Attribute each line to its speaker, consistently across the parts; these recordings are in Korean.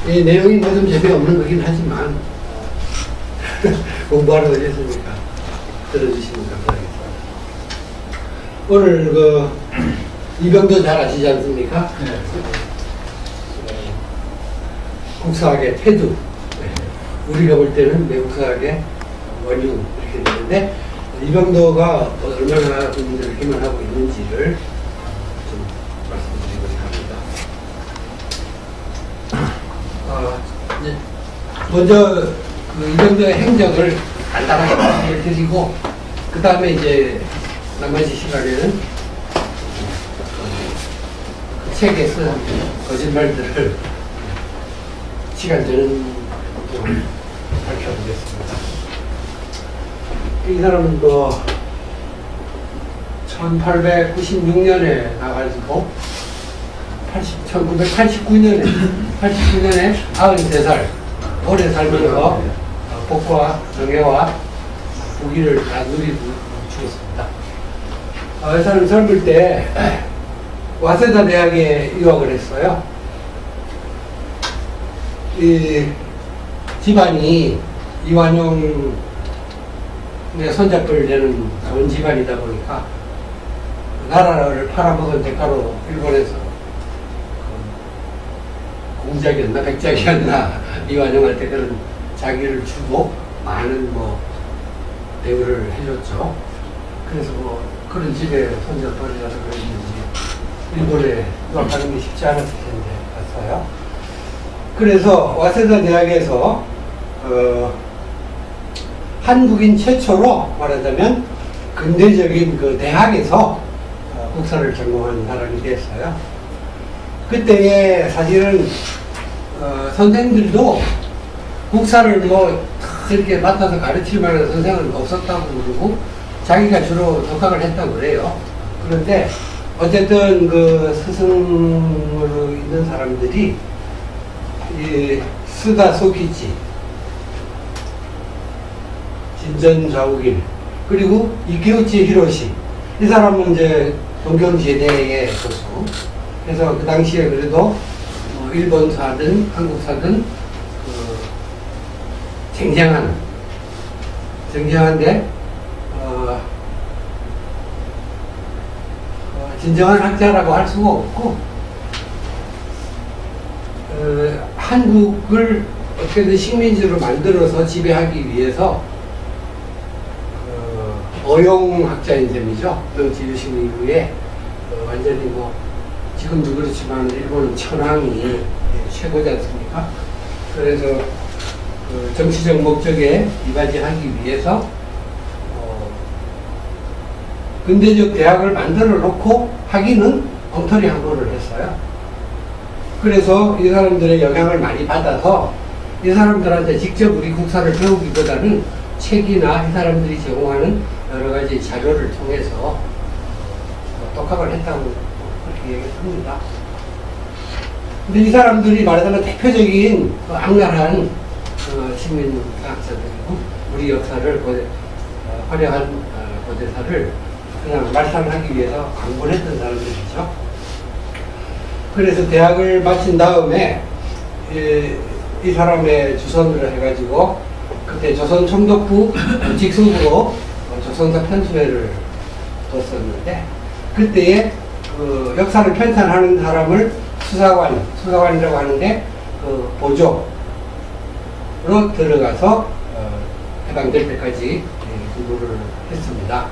Speaker 1: 이 내용이 뭐 좀 재미없는 거긴 하지만 공부하러 오셨으니까 들어주시면 감사하겠습니다. 오늘 그 이병도 잘 아시지 않습니까? 네. 국사학의 태두, 우리가 볼 때는 내국사학의 원흉 이렇게 되는데, 이병도가 얼마나 국민들을 기만하고 있는지를 좀 말씀드리고자 합니다. 먼저 그 이병도의 행적을 간단하게 말씀을 드리고, 그 다음에 이제 나머지 시간에는 그 책에 쓴 거짓말들을 시간 되는 좀 밝혀보겠습니다. 이 사람은 뭐 1896년에 나가지고 1989년에 93살 오래 살면서 복과 명예와 부귀를 다 누리고 죽었습니다. 이 사람 젊을 때 와세다 대학에 유학을 했어요. 이 집안이 이완용의 손잡을 되는 좋은 집안이다 보니까 나라를 팔아먹은 대가로 일본에서 공작이었나 백작이었나 이완용한테 그런 자기를 주고 많은 뭐 대우를 해줬죠. 그래서 뭐 그런 집에 손잡벌이라서 그랬는지 일본에 유학하는 게 쉽지 않았을 텐데 갔어요. 그래서 와세다 대학에서 한국인 최초로 말하자면 근대적인 그 대학에서 국사를 전공한 사람이 됐어요. 그때에 사실은 선생들도 국사를 뭐 저렇게 맡아서 가르칠 만한 선생은 없었다고 그러고 자기가 주로 독학을 했다고 그래요. 그런데 어쨌든 그 스승으로 있는 사람들이 이 스다 소키치, 진전 좌우길, 그리고 이케우치 히로시, 이 사람은 이제 동경제대의 교수. 그래서 그 당시에 그래도 일본사든 한국사든 쟁쟁한데 진정한 학자라고 할 수가 없고, 한국을 어떻게든 식민지로 만들어서 지배하기 위해서 어용학자인 셈이죠. 명치유신 이후에 완전히 뭐 지금도 그렇지만 일본은 천황이 최고지 않습니까? 그래서 그 정치적 목적에 이바지하기 위해서 근대적 대학을 만들어 놓고 하기는 엉터리 항로를 했어요. 그래서 이 사람들의 영향을 많이 받아서 이 사람들한테 직접 우리 국사를 배우기보다는 책이나 이 사람들이 제공하는 여러 가지 자료를 통해서 독학을 했다고 그렇게 얘기합니다. 근데 이 사람들이 말하자면 대표적인 악랄한 식민학자들이고 우리 역사를 화려한 고대사를 그냥 말살하기 위해서 강권했던 사람들이죠. 그래서 대학을 마친 다음에 이 사람의 주선을 해가지고 그때 조선 총독부 직속으로 조선사 편수회를 뒀었는데, 그때에 그 역사를 편찬하는 사람을 수사관이라고 하는데 그 보조로 들어가서 해방될 때까지 공부를 했습니다.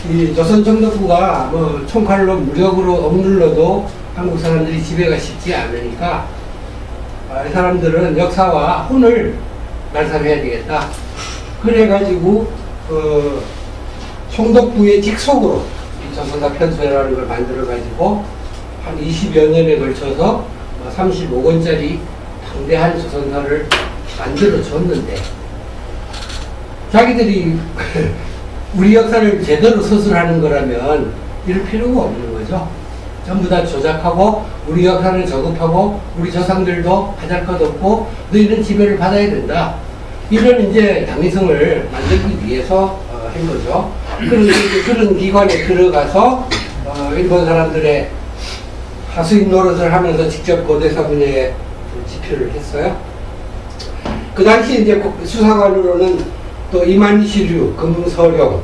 Speaker 1: 이 조선 총독부가 뭐 총칼로 무력으로 억눌러도 한국 사람들이 지배가 쉽지 않으니까 이 사람들은 역사와 혼을 말살해야 되겠다. 그래가지고 총독부의 직속으로 이 조선사 편수회라는 걸 만들어가지고 한 20여 년에 걸쳐서 35권짜리 방대한 조선사를 만들어줬는데, 자기들이 우리 역사를 제대로 서술하는 거라면 이럴 필요가 없는 거죠. 전부 다 조작하고 우리 역사를 저급하고 우리 조상들도 하잘 것 없고 너희는 지배를 받아야 된다. 이런 이제 당위성을 만들기 위해서 한 거죠. 그런 기관에 들어가서 일본 사람들의 하수인 노릇을 하면서 직접 고대사 분야에 집필을 했어요. 그 당시 이제 수사관으로는 또 이만희시류, 금서룡,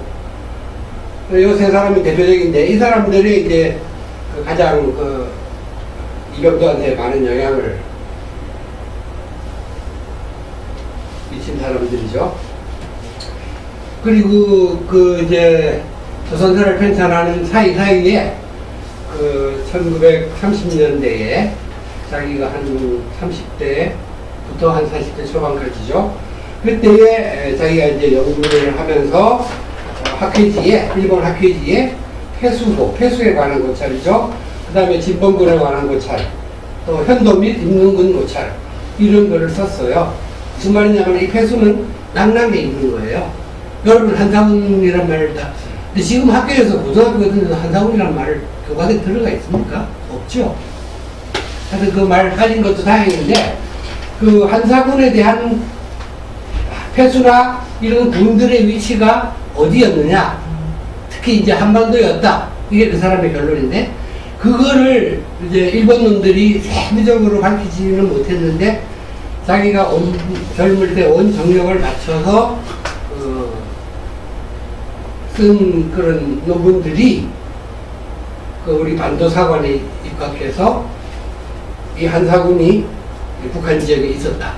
Speaker 1: 이 세 사람이 대표적인데, 이 사람들이 이제 가장 이병도한테 많은 영향을 미친 사람들이죠. 그리고 이제 조선사를 편찬하는 사이사이에 1930년대에 자기가 한 30대부터 한 40대 초반까지죠. 그때에 자기가 이제 연구를 하면서 학회지에, 일본 학회지에 폐수에 관한 고찰이죠. 그 다음에 진범군에 관한 고찰, 또 현도 및 임능군 고찰, 이런 거를 썼어요. 무슨 말이냐면 이 폐수는 낭랑에 있는 거예요. 여러분 한상훈이란 말을 다, 근데 지금 학교에서 고등학교에서 한상훈이란 말을 교과서에 들어가 있습니까? 없죠. 하여튼 그 말 가진 것도 다행인데, 그 한사군에 대한 폐수나 이런 군들의 위치가 어디였느냐, 특히 이제 한반도였다, 이게 그 사람의 결론인데, 그거를 이제 일본 놈들이 세부적으로 밝히지는 못했는데, 자기가 젊을 때 온 정력을 맞춰서 쓴 그런 논문들이 우리 반도사관에 입각해서 이 한사군이 북한 지역에 있었다.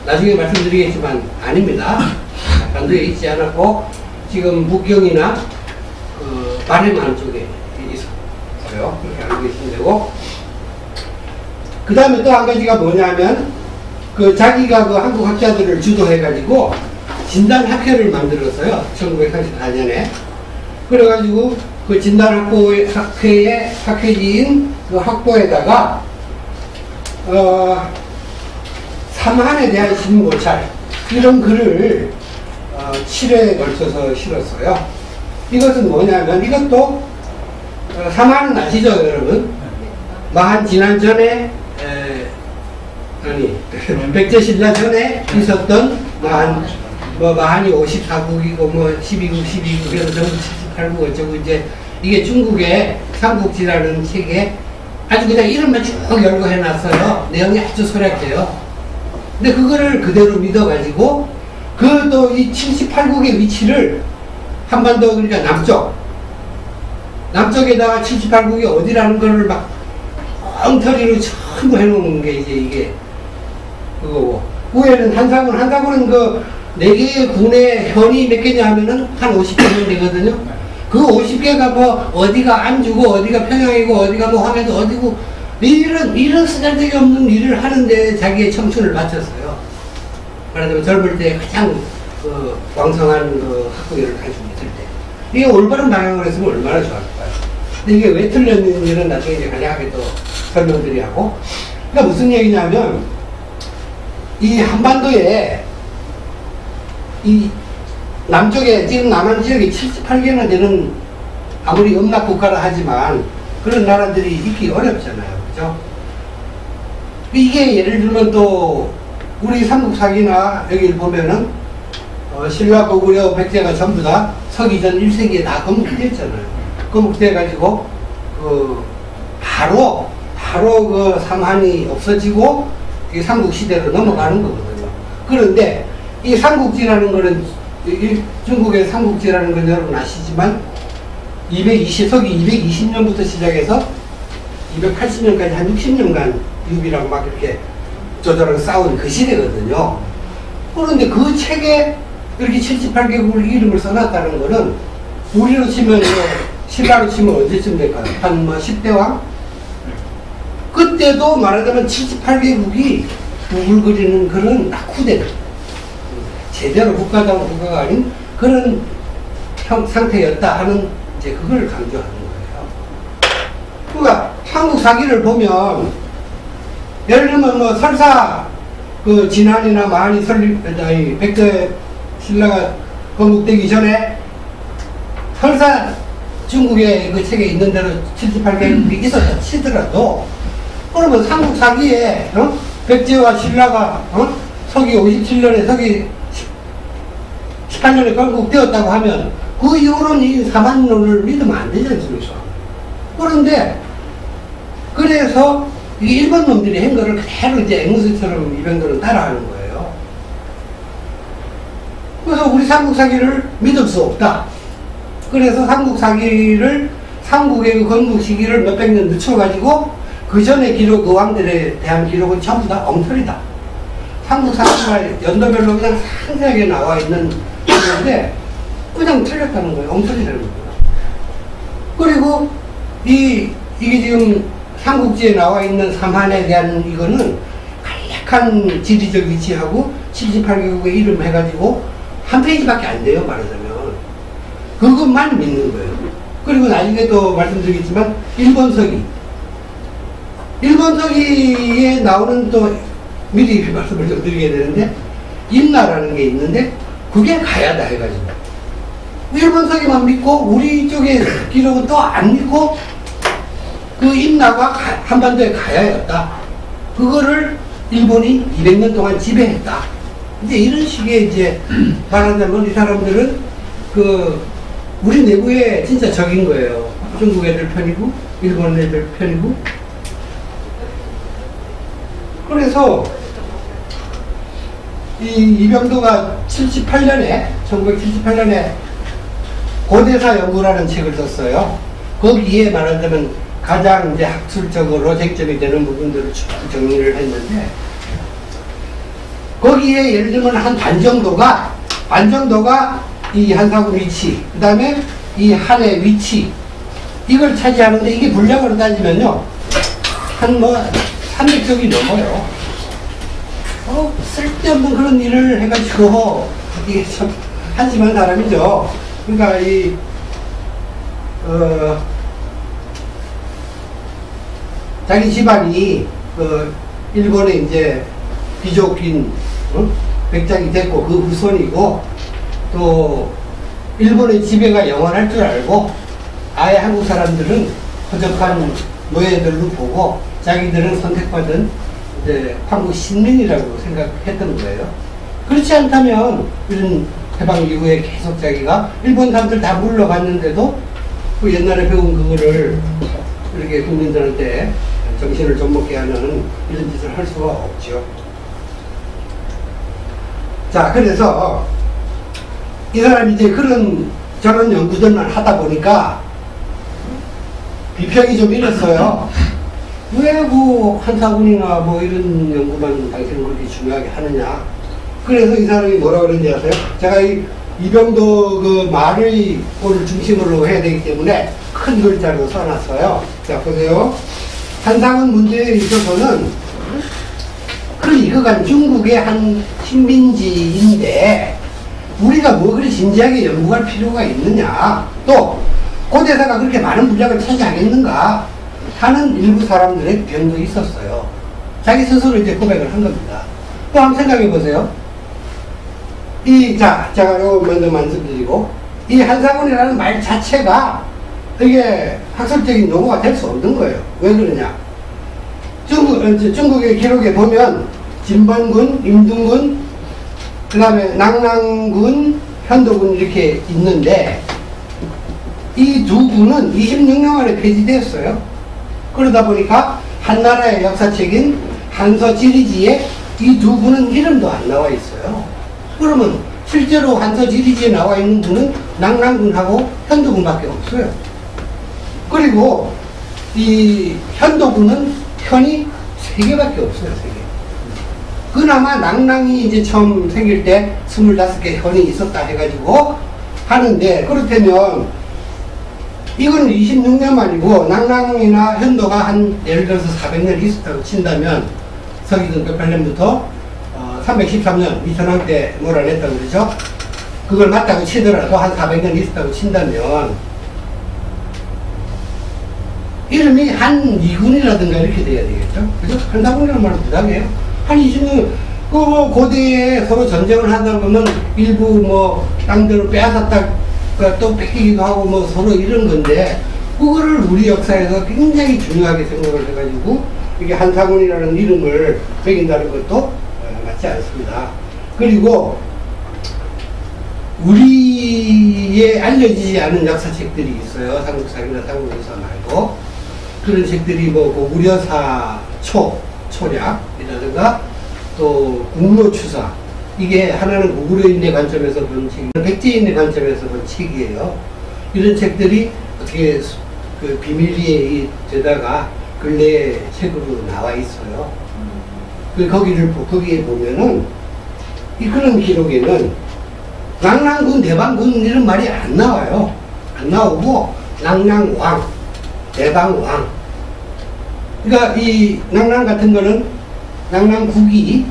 Speaker 1: 나중에 말씀드리겠지만 아닙니다. 반도에 있지 않았고 지금 북경이나 마레만 쪽에 있어요. 그렇게 알고 계시면 되고, 그 다음에 또 한 가지가 뭐냐면 자기가 한국 학자들을 주도해가지고 진단학회를 만들었어요. 1934년에. 그래가지고 진단학회의 학회지인 학보에다가 삼한에 대한 신고찰, 이런 글을 7회에 걸쳐서 실었어요. 이것은 뭐냐면, 이것도 삼한은 아시죠, 여러분? 마한 지난 전에 백제신라 전에 있었던 마한이 54국이고 12국 그래서 전부 78국 어쩌고, 이제 이게 중국의 삼국지라는 책에 아주 그냥 이름만 쭉 열고 해놨어요. 내용이 아주 소략해요. 근데 그거를 그대로 믿어가지고 또 이 78국의 위치를 한반도, 그러니까 남쪽에다가 78국이 어디라는 거를 막 엉터리로 전부 해놓은 게 이게 그거고, 위에는 한사군은 4개의 군의 현이 몇 개냐 하면은 한 50개는 되거든요. 그 50개가 어디가 안주고, 어디가 평양이고, 어디가 황해도 어디고, 이런 쓰잘데기 없는 일을 하는데 자기의 청춘을 바쳤어요. 말하자면 젊을 때 가장 왕성한 학구열을 가지고 있을 때. 이게 올바른 방향으로 했으면 얼마나 좋았을까요? 근데 이게 왜 틀렸는지는 나중에 이제 간략하게 또 설명드리고. 그러니까 무슨 얘기냐면, 이 한반도에 이 남쪽에 지금 남한 지역이 78개나 되는, 아무리 음락국가라 하지만 그런 나라들이 있기 어렵잖아요. 그죠? 이게 예를 들면 또 우리 삼국사기나 여기 보면은 신라, 고구려, 백제가 전부 다 서기전 1세기에 다 건국됐잖아요. 건국돼가지고 바로 삼한이 없어지고 이 삼국시대로 넘어가는 거거든요. 그런데 이 삼국지라는 거는, 중국의 삼국지라는 건 여러분 아시지만 서기 220년부터 시작해서 280년까지 한 60년간 유비랑 막 이렇게 조조랑 싸운 그 시대거든요. 그런데 그 책에 이렇게 78개국을 이름을 써놨다는 거는, 우리로 치면 신라로 치면 언제쯤 될까요? 한 10대 왕? 그때도 말하자면 78개국이 우글거리는 그런 낙후된, 제대로 국가다운 국가가 아닌 그런 상태였다 하는, 이제 그걸 강조하는 거예요. 그러니까 한국 사기를 보면, 예를 들면 설사 진안이나 마한이 백제 신라가 건국되기 전에 설사 중국의 그 책에 있는 대로 78개국이 있었다 치더라도, 그러면 삼국 사기에 백제와 신라가 서기 57년에 서기 18년에 건국되었다고 하면 그 이후로는 이 사만론을 믿으면 안 되지 않습니까? 그런데 그래서 이게 일본 놈들이 한 거를 그대로 이제 앵무새처럼 이병들은 따라하는 거예요. 그래서 우리 삼국사기를 믿을 수 없다. 그래서 삼국사기를 삼국의 그 건국 시기를 몇백 년 늦춰가지고 그 전에 기록, 그 왕들에 대한 기록은 전부 다 엉터리다. 삼국사기가 연도별로 그냥 상세하게 나와 있는 건데 그냥 틀렸다는 거예요. 엉터리라는 거예요. 그리고 이게 지금 삼국지에 나와 있는 삼한에 대한 이거는 간략한 지리적 위치하고 78개국의 이름 해가지고 한 페이지밖에 안 돼요, 말하자면. 그것만 믿는 거예요. 그리고 나중에 또 말씀드리겠지만, 일본서기에 나오는 또, 미리 말씀을 좀 드리게 되는데, 임나라는 게 있는데, 그게 가야다 해가지고. 일본서기만 믿고, 우리 쪽의 기록은 또 안 믿고, 그 임나가 한반도에 가야였다. 그거를 일본이 200년 동안 지배했다. 이제 이런 식의 이제 말하자면 이 사람들은 우리 내부에 진짜 적인 거예요. 중국 애들 편이고, 일본 애들 편이고. 그래서 이병도가 1978년에 고대사 연구라는 책을 썼어요. 거기에 말하자면 가장 이제 학술적으로 쟁점이 되는 부분들을 쭉 정리를 했는데, 거기에 예를 들면 한 반 정도가 이 한사군 위치, 그 다음에 이 한의 위치, 이걸 차지하는데, 이게 분량으로 따지면요, 한 300쪽이 넘어요. 쓸데없는 그런 일을 해가지고, 이게 참 한심한 사람이죠. 그러니까 자기 집안이 일본에 이제 귀족인 백작이 됐고 그 후손이고, 또 일본의 지배가 영원할 줄 알고 아예 한국 사람들은 허접한 노예들로 보고 자기들은 선택받은 이제 한국 신민이라고 생각했던 거예요. 그렇지 않다면 이런 해방 이후에 계속 자기가 일본 사람들 다 물러갔는데도 그 옛날에 배운 그거를 이렇게 국민들한테 정신을 좀먹게 하는 이런 짓을 할 수가 없죠. 자, 그래서 이 사람이 이제 저런 연구들만 하다 보니까 비평이 좀 이랬어요. 왜 한사군이나 이런 연구만 당신은 그렇게 중요하게 하느냐. 그래서 이 사람이 뭐라 그러는지 아세요? 제가 이병도 그 말의 꼴을 중심으로 해야 되기 때문에 큰 글자로 써놨어요. 자, 보세요. 한사군 문제에 있어서는 이거가 중국의 한 식민지인데 우리가 그리 진지하게 연구할 필요가 있느냐, 또 고대사가 그렇게 많은 분량을 차지하겠는가 하는 일부 사람들의 비평도 있었어요. 자기 스스로 이제 고백을 한 겁니다. 또 한번 생각해 보세요. 제가 이거 먼저 말씀드리고, 이 한사군이라는 말 자체가 이게 학술적인 용어가 될 수 없는 거예요. 왜 그러냐? 중국의 기록에 보면 진번군, 임둥군, 그 다음에 낙랑군, 현도군 이렇게 있는데 이 두 군은 26년 만에 폐지되었어요. 그러다 보니까 한나라의 역사책인 한서지리지에 이 두 군은 이름도 안 나와 있어요. 그러면 실제로 한서지리지에 나와 있는 군은 낙랑군하고 현도군밖에 없어요. 그리고 이 현도군은 현이 3개밖에 없어요. 3개. 그나마 낙랑이 이제 처음 생길 때 25개 현이 있었다 해가지고 하는데, 그렇다면 이건 26년 만이고 낙랑이나 현도가 한 예를 들어서 400년 있었다고 친다면, 서기전 108년부터 313년 이천왕 때 몰아냈다고 그러죠. 그걸 맞다고 치더라도 한 400년 있었다고 친다면 이름이 한이군이라든가 이렇게 돼야 되겠죠. 그래서 한사군이라는 말은 부담해요. 한 20년, 고대에 서로 전쟁을 하다 보면 일부 땅들을 빼앗았다, 또 뺏기기도 하고 서로 이런 건데, 그거를 우리 역사에서 굉장히 중요하게 생각을 해가지고, 이게 한사군이라는 이름을 매긴다는 것도 맞지 않습니다. 그리고, 우리의 알려지지 않은 역사책들이 있어요. 삼국사기나 삼국유사 말고. 그런 책들이 뭐 고구려사 초략이라든가 또 국로추사, 이게 하나는 고구려인의 관점에서 본 책이고 백제인의 관점에서 본 책이에요. 이런 책들이 어떻게 그 비밀리에 되다가 근래에 책으로 나와 있어요. 거기에 보면은 그런 기록에는 낭랑군, 대방군 이런 말이 안 나와요. 안 나오고 낭랑왕, 대방왕. 그러니까 이 낭랑 같은 거는 낭랑국이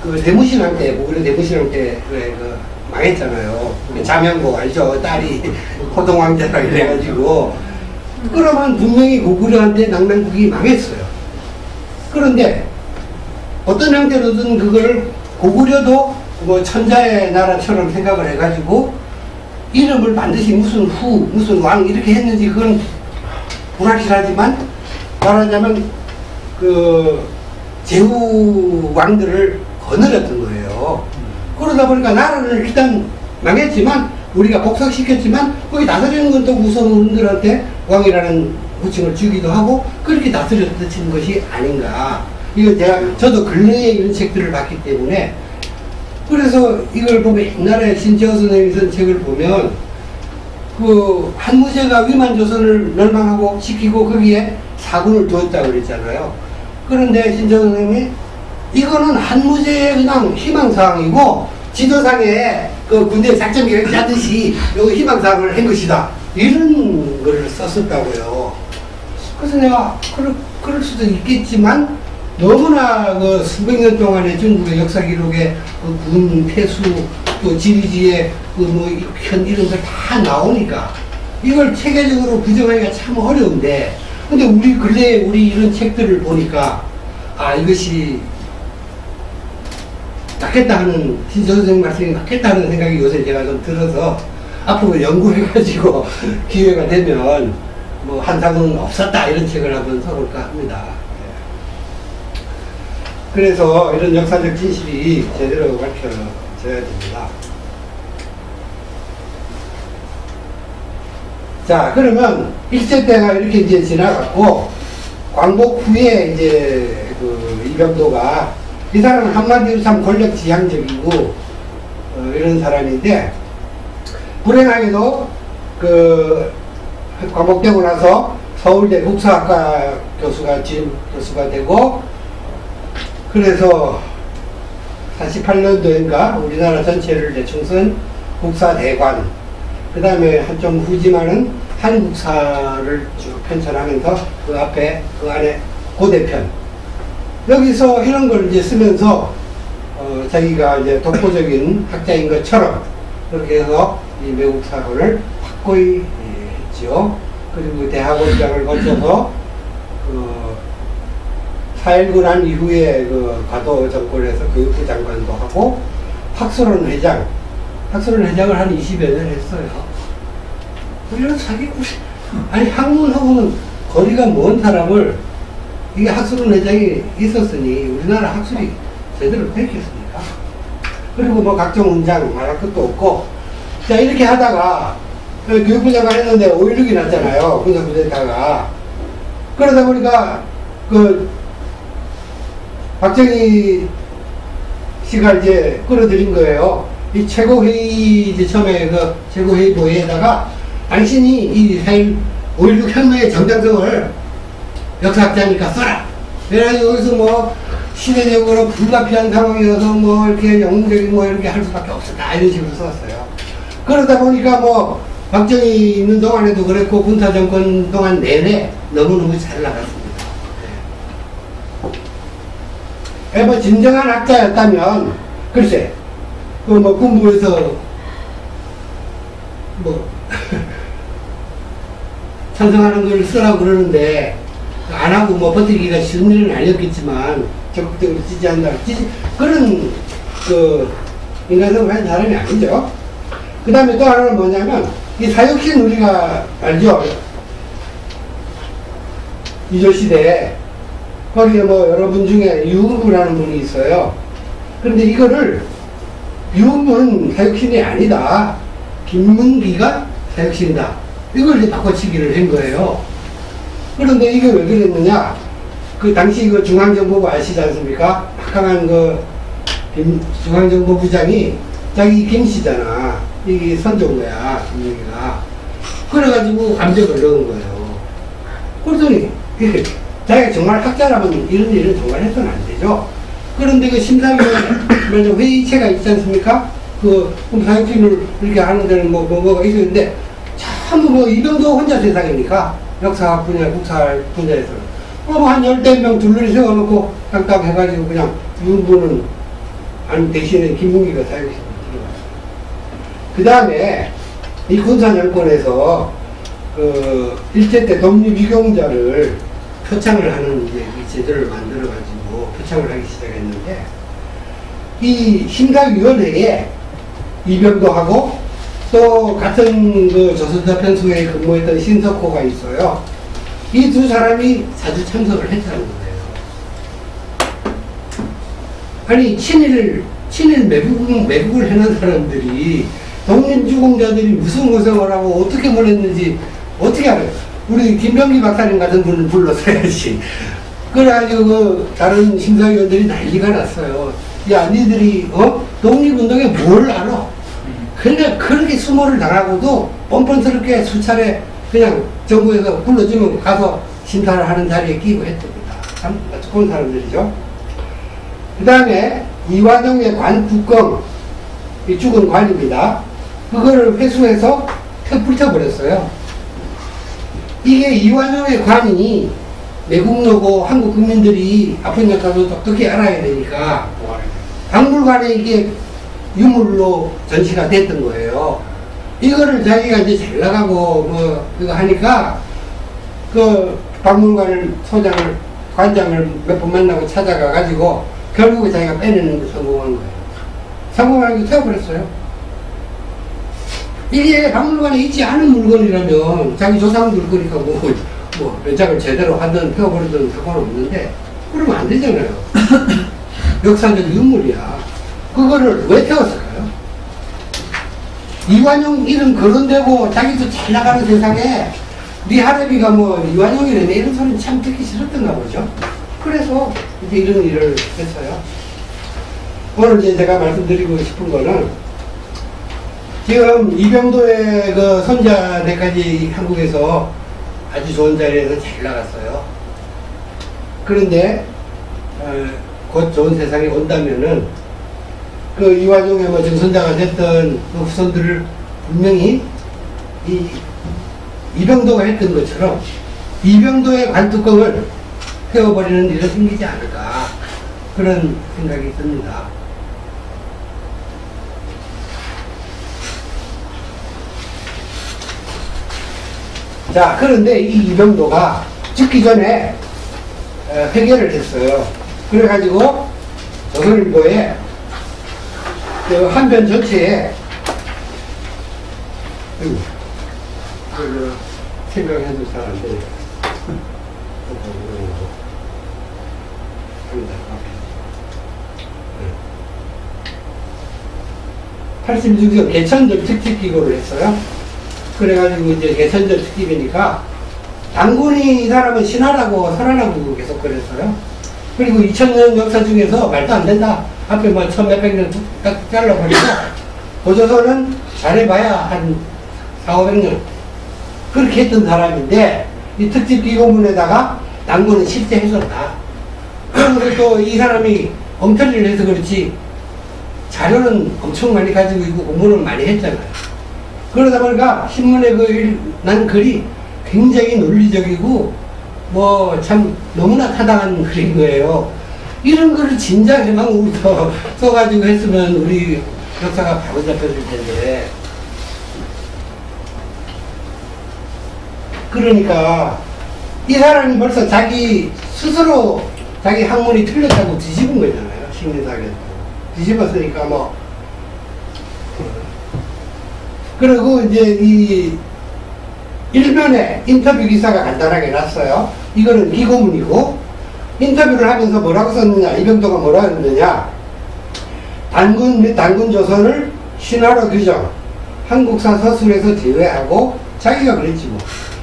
Speaker 1: 그 대무신왕 때, 고구려 대무신왕 때 그 망했잖아요. 자명고 알죠? 딸이 호동왕자라 이래가지고. 그러면 분명히 고구려한테 낭랑국이 망했어요. 그런데 어떤 형태로든 그걸 고구려도 뭐 천자의 나라처럼 생각을 해가지고 이름을 반드시 무슨 무슨 왕 이렇게 했는지 그건 불확실하지만, 말하자면 그 제후 왕들을 거느렸던 거예요. 그러다 보니까 나라를 일단 망했지만 우리가 복속시켰지만 거기 다스리는 건 또 우선 어른들한테 왕이라는 호칭을 주기도 하고 그렇게 다스렸던 것이 아닌가. 이거 저도 근래에 이런 책들을 봤기 때문에, 그래서 이걸 보면 옛날에 신채호 선생님이 쓴 책을 보면 그 한무제가 위만조선을 멸망하고 시키고 거기에 사군을 두었다고 그랬잖아요. 그런데 신채호 선생님이 이거는 한무제의 그냥 희망사항이고 지도상에 그 군대 작전 계획 짜듯이 요 희망사항을 한 것이다, 이런 걸 썼었다고요. 그래서 내가 그럴 수도 있겠지만 너무나 그 수백 년 동안의 중국의 역사 기록에 그 군 폐수 또 지리지의 그 뭐 이런 걸 다 나오니까 이걸 체계적으로 부정하기가 참 어려운데, 근데 우리 근래에 우리 이런 책들을 보니까 이것이 낫겠다 하는, 신조 선생님 말씀이 낫겠다 하는 생각이 요새 제가 좀 들어서 앞으로 연구해가지고 기회가 되면 뭐 한사군은 없었다 이런 책을 한번 써볼까 합니다. 그래서 이런 역사적 진실이 제대로 밝혀져야 됩니다. 자, 그러면 1세 때가 이렇게 이제 지나갔고, 광복 후에 이제 그 이병도가, 이 사람은 한마디로 참 권력지향적이고 이런 사람인데, 불행하게도 그 광복되고 나서 서울대 국사학과 교수가 되고, 그래서 48년도인가 우리나라 전체를 대충 쓴 국사대관, 그 다음에 좀 후지만은 한국사를 쭉 편찬하면서 그 앞에 그 안에 고대편, 여기서 이런 걸 이제 쓰면서 자기가 이제 독보적인 학자인 것처럼 그렇게 해서 이 매국사론을 확고히 했죠. 그리고 대학원장을 거쳐서 4.19 난 이후에 그 과도 정권에서 교육부 장관도 하고 학술원 회장을 한 20여 년 했어요. 이런 아니 학문하고는 거리가 먼 사람을, 이게 학술원 회장이 있었으니 우리나라 학술이 제대로 됐겠습니까? 그리고 뭐 각종 훈장 말할 것도 없고, 자 이렇게 하다가 교육부 장관 했는데 5.16이 났잖아요. 군사부대다가. 그러다 보니까 그 박정희 씨가 이제 끌어들인 거예요. 이 최고회의, 이제 처음에 그 최고회의 보회에다가 당신이 이 5.16 혁명의 정당성을 역사학자니까 써라! 그래가지고 여기서 뭐 시대적으로 불가피한 상황이어서 뭐 이렇게 영웅적인 뭐 이렇게 할 수밖에 없었다, 이런 식으로 썼어요. 그러다 보니까 뭐 박정희 있는 동안에도 그랬고 군사정권 동안 내내 너무너무 잘 나갔습니다. 뭐 진정한 학자였다면 글쎄 그 뭐 군부에서 뭐 찬성하는 걸 쓰라고 그러는데 안 하고 뭐 버티기가 쉬운 일은 아니었겠지만 적극적으로 지지한다, 그런 그 인간성을 가진 사람이 아니죠. 그 다음에 또 하나는 뭐냐면 이 사육신, 우리가 알죠? 이조시대에 거기에 뭐 여러분 중에 유흥부라는 분이 있어요. 그런데 이거를 유흥부는 사육신이 아니다, 김문기가 사육신이다, 이걸 이제 바꿔치기를 한 거예요. 그런데 이게 왜 그랬느냐? 그 당시 그 중앙정보부 아시지 않습니까? 박항한 그 중앙정보부장이 자기 김씨잖아. 이게 선조인 거야, 김영희가. 그래가지고 감정을 넣은 거예요. 그러더니, 자기가 정말 학자라면 이런 일은 정말 해서는 안 되죠. 그런데 그 심사위원 회의체가 있지 않습니까? 그, 사육팀을 이렇게 하는 데는 뭐가 있었는데, 전부 뭐 이병도 혼자 세상이니까, 역사학 분야, 국사학 분야에서는. 한 10명 둘러리 세워놓고, 땅땅 해가지고 그냥, 유부는, 대신에 김문기가 사육팀을 들어갔어요. 그 다음에, 이 군사정권에서, 일제 때 독립유공자를 표창을 하는 이제 이 제도를 만들어가지고 표창을 하기 시작했는데, 이 심사위원회에 이병도하고 또 같은 그 조선사편수에 근무했던 신석호가 있어요. 이 두 사람이 자주 참석을 했다는 거예요. 아니, 친일 매국을 해놓은 사람들이 독립유공자들이 무슨 고생을 하고 어떻게 보냈는지 어떻게 알아요? 우리 김병기 박사님 같은 분을 불렀어야지. 그래가지고 그 다른 심사위원들이 난리가 났어요. 야, 니들이 독립운동에 뭘 알아? 그러니까 그렇게 수모를 당하고도 뻔뻔스럽게 수차례 그냥 정부에서 불러주면 가서 심사를 하는 자리에 끼고 했답니다. 참 좋은 사람들이죠. 그 다음에 이완용의 관국검, 이 죽은 관입니다. 그거를 회수해서 불태워버렸어요. 이게 이완용의 관이 매국노고 한국 국민들이 아픈 역사도 똑똑히 알아야 되니까 박물관에 이게 유물로 전시가 됐던 거예요. 이거를 자기가 이제 잘 나가고 뭐 그거 하니까 그 박물관을 관장을 몇 번 만나고 찾아가 가지고 결국에 자기가 빼내는 데 성공한 거예요. 성공하고 태워버렸어요. 이게 박물관에 있지 않은 물건이라면 자기 조상들 거니까 뭐 연장을 제대로 하든 태워버리든 상관없는데 그러면 안 되잖아요. 역사적 유물이야. 그거를 왜 태웠을까요? 이완용 이름 거론되고 자기도 잘 나가는 세상에 네 할애비가 뭐 이완용이라네 이런 소리는 참 듣기 싫었던가 보죠. 그래서 이제 이런 일을 했어요. 오늘 이제 제가 말씀드리고 싶은 거는 지금 이병도의 그 손자대까지 한국에서 아주 좋은 자리에서 잘 나갔어요. 그런데 곧 좋은 세상이 온다면은 그 이완용의 뭐 정선자가 됐던 그 후손들을 분명히 이병도가 했던 것처럼 이병도의 관뚜껑을 태워버리는 일이 생기지 않을까 그런 생각이 듭니다. 자, 그런데 이 이병도가 죽기 전에 회개를 했어요. 그래가지고 조선일보에 그 한편 전체에 생각해도 잘 안 되니까 86년 개천절 특집 기고를 했어요. 그래가지고 이제 개천절 특집이니까 당군이 이 사람은 신하라고 설하라고 계속 그랬어요. 그리고 2000년 역사 중에서 말도 안 된다. 앞에 뭐 1000몇백 년 딱 잘라버리고 고조선은 잘해봐야 한 400~500년 그렇게 했던 사람인데 이 특집 기고문에다가 당군은 실제 했었다. 그리고 또 이 사람이 엉터리를 해서 그렇지 자료는 엄청 많이 가지고 있고 공부는 많이 했잖아요. 그러다 보니까 신문에 난 글이 굉장히 논리적이고 뭐 참 너무나 타당한 글인 거예요. 이런 글을 진작에만 우리도 써가지고 했으면 우리 역사가 바로 잡혔을 텐데. 그러니까 이 사람이 벌써 자기 스스로 자기 학문이 틀렸다고 뒤집은 거잖아요. 식민사학에서 뒤집었으니까 뭐. 그리고 이제 이 일면에 인터뷰 기사가 간단하게 났어요. 이거는 기고문이고 인터뷰를 하면서 뭐라고 썼느냐, 이병도가 뭐라고 했느냐, 단군 및 단군 조선을 신화로 규정, 한국사 서술에서 제외하고, 자기가 그랬지 뭐.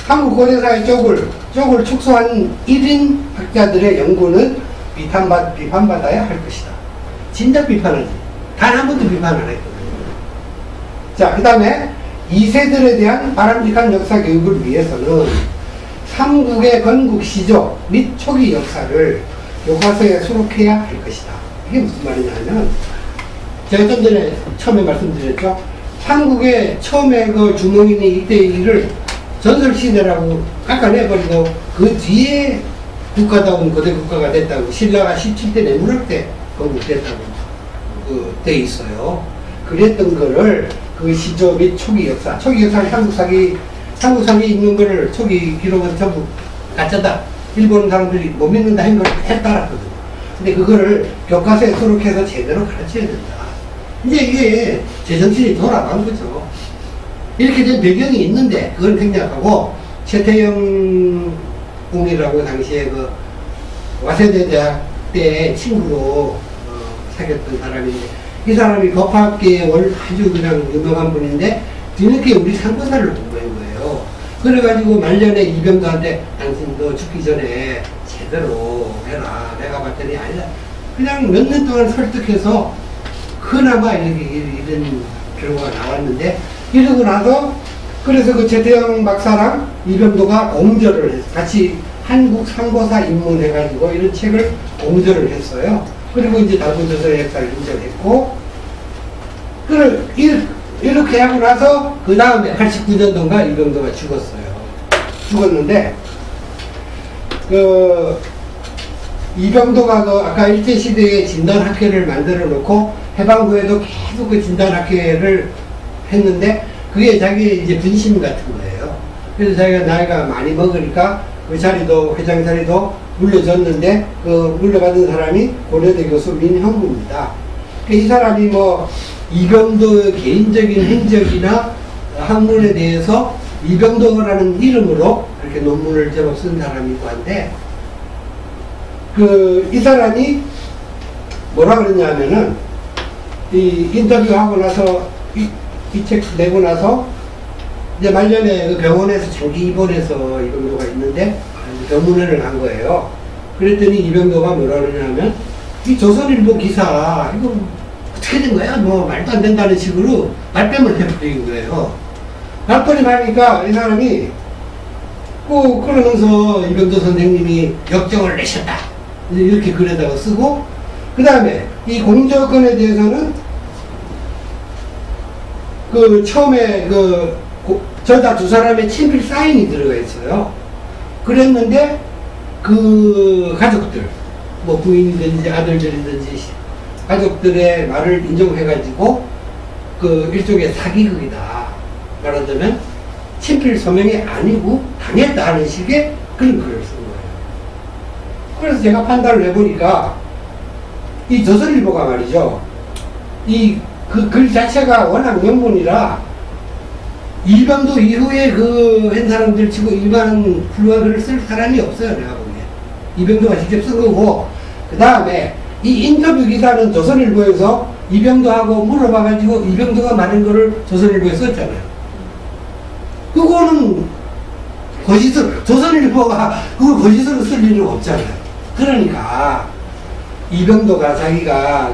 Speaker 1: 한국 고대사의 쪽을 축소한 1인 학자들의 연구는 비판받아야 할 것이다. 진작 비판하지. 단 한 번도 비판 안 했거든요. 자, 그 다음에 2세들에 대한 바람직한 역사 교육을 위해서는 삼국의 건국 시조 및 초기 역사를 교과서에 수록해야 할 것이다. 이게 무슨 말이냐면, 제가 좀 전에 처음에 말씀드렸죠. 삼국의 처음에 그 주몽인이 2대1을 전설시대라고 깎아내버리고 그 뒤에 국가다운 거대 국가가 됐다고, 신라가 17대 내무력 때 건국됐다고 돼 있어요. 그랬던 거를 그 시조 및 초기 역사를 한국사기 있는 거를 초기 기록은 전부 가짜다. 일본 사람들이 못 믿는다 한 걸 따랐거든요. 근데 그거를 교과서에 수록해서 제대로 가르쳐야 된다. 이제 이게 제정신이 돌아간 거죠. 이렇게 된 배경이 있는데 그걸 생략하고, 최태영 공이라고 당시에 그 와세대 대학 때 친구로 사귀었던 사람인데, 이 사람이 법학계에 아주 그냥 유명한 분인데 뒤늦게 우리 상고사를 공부한 거예요. 그래가지고 말년에 이병도한테 당신도 죽기 전에 제대로 해라. 내가 봤더니 아니다. 그냥 몇 년 동안 설득해서 그나마 이런 결과가 나왔는데, 이러고 나서 그래서 그 최태영 박사랑 이병도가 공저를 해서 같이 한국 상고사 입문해가지고 이런 책을 공저를 했어요. 그리고 이제 달구조선의 역사를 인정했고, 이렇게 하고 나서 그 다음에 89년도인가 이병도가 죽었어요. 죽었는데 그 이병도가 그 아까 일제시대에 진단학회를 만들어 놓고 해방 후에도 계속 그 진단학회를 했는데, 그게 자기 이제 분심 같은 거예요. 그래서 자기가 나이가 많이 먹으니까 그 자리도, 회장 자리도 물려줬는데, 그 물려받은 사람이 고려대 교수 민형구입니다. 이 사람이 뭐 이병도의 개인적인 행적이나 학문에 대해서 이병도라는 이름으로 이렇게 논문을 제법 쓴 사람이고 한데, 이 사람이 뭐라 그러냐면은, 이 인터뷰하고 나서, 이 책 내고 나서, 이제 말년에 그 병원에서 장기 입원해서 이병도가 있는데, 병문안을 간 거예요. 그랬더니 이병도가 뭐라 그러냐면, 이 조선일보 기사, 이거 어떻게 된 거야? 뭐, 말도 안 된다는 식으로 말빼을 해버린 거예요. 말빼을 하니까 이 사람이 꼭 그러면서 이병도 선생님이 역정을 내셨다. 이렇게 글에다가 쓰고, 그 다음에 이 공저권에 대해서는 그 처음에 저다 두 사람의 친필 사인이 들어가 있어요. 그랬는데 그 가족들, 뭐 부인이든지 아들들이든지 가족들의 말을 인정해가지고 그 일종의 사기극이다. 말하자면 친필 서명이 아니고 당했다 하는 식의 그런 글을 쓴 거예요. 그래서 제가 판단을 해보니까 이 조선일보가 말이죠. 그 글 자체가 워낙 명문이라 이병도 이후에 한 사람들 치고 일반 훌륭한 글을 쓸 사람이 없어요. 내가 보기에. 이병도가 직접 쓴 거고, 그 다음에 이 인터뷰 기사는 조선일보에서 이병도하고 물어봐가지고 이병도가 말한 거를 조선일보에 썼잖아요. 그거는 조선일보가 그걸 거짓으로 쓸 일은 없잖아요. 그러니까 이병도가 자기가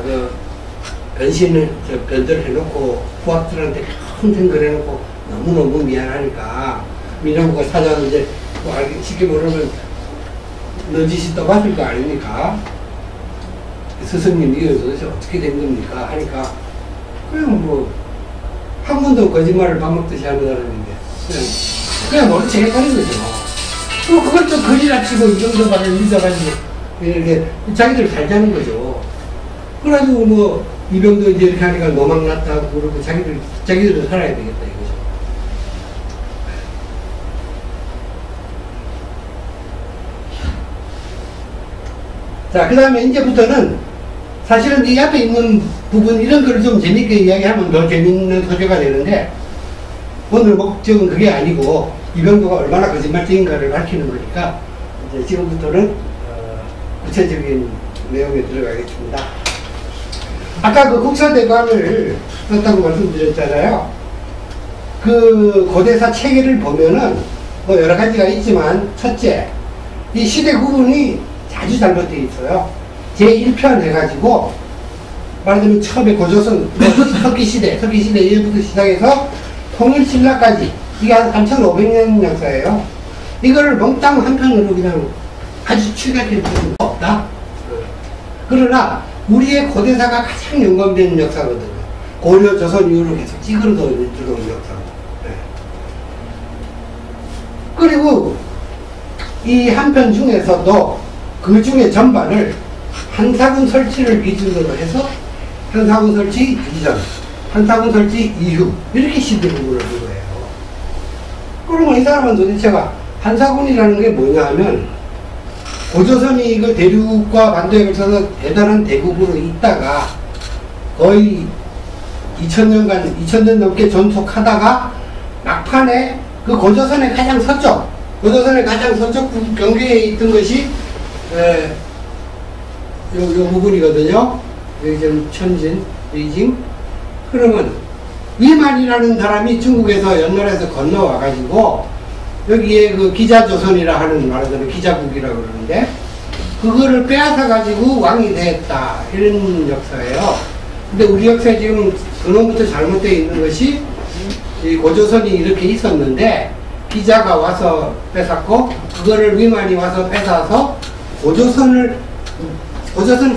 Speaker 1: 변절을 해놓고 부학들한테 큰 생각을 해놓고 너무너무 미안하니까 민정부가 사장은 이제 뭐 쉽게 말하면 너짓이 떠봤을 거 아닙니까? 스승님 이거 도대체 어떻게 된 겁니까? 하니까 그냥 뭐 한 번도 거짓말을 밥 먹듯이 하는 사람인데 그냥 모르지 헷갈린 거죠. 그걸 또 거지라 치고 이 정도 말을 믿어가지고 이렇게 자기들 살자는 거죠. 그래가지고 뭐 이병도 이제 이렇게 하니까 노망 났다고 그러고 자기들은 살아야 되겠다 이거죠. 자, 그 다음에 이제부터는 사실은 이 앞에 있는 부분 이런 걸 좀 재밌게 이야기하면 더 재밌는 소재가 되는데, 오늘 목적은 그게 아니고 이병도가 얼마나 거짓말쟁인가를 밝히는 거니까 이제 지금부터는 구체적인 내용에 들어가겠습니다. 아까 그 국사대관을 썼다고 말씀드렸잖아요. 그 고대사 체계를 보면은 뭐 여러 가지가 있지만, 첫째, 이 시대 구분이 아주 잘못되어 있어요. 제1편 해가지고, 말하자면 처음에 고조선, 석기시대 이후부터 시작해서 통일신라까지, 이게 한 3,500년 역사예요. 이거를 몽땅 한 편으로 그냥 아주 축약할 필요는 없다. 그러나, 우리의 고대사가 가장 연관된 역사거든요. 고려, 조선 이후로 계속 찌그러져 들어온 역사. 그리고 이 한 편 중에서도 그 중에 전반을 한사군 설치를 기준으로 해서 한사군 설치 이전, 한사군 설치 이후 이렇게 시대 구분을 한 거예요. 그러면 이 사람은 도대체가 한사군이라는 게 뭐냐 하면 고조선이 그 대륙과 반도에 걸쳐서 대단한 대국으로 있다가 거의 2000년 넘게 전속하다가 막판에 그 고조선의 가장 서쪽 경계에 있던 것이 요 부분이거든요. 여기 지금 천진, 베이징. 그러면 위만이라는 사람이 중국에서 연날에서 건너와가지고 여기에 그 기자조선이라 하는 말하자면 기자국이라고 그러는데 그거를 빼앗아가지고 왕이 됐다 이런 역사예요. 근데 우리 역사에 지금 근원부터 잘못되어 있는 것이 이 고조선이 이렇게 있었는데 기자가 와서 뺏었고 그거를 위만이 와서 뺏어서 고조선은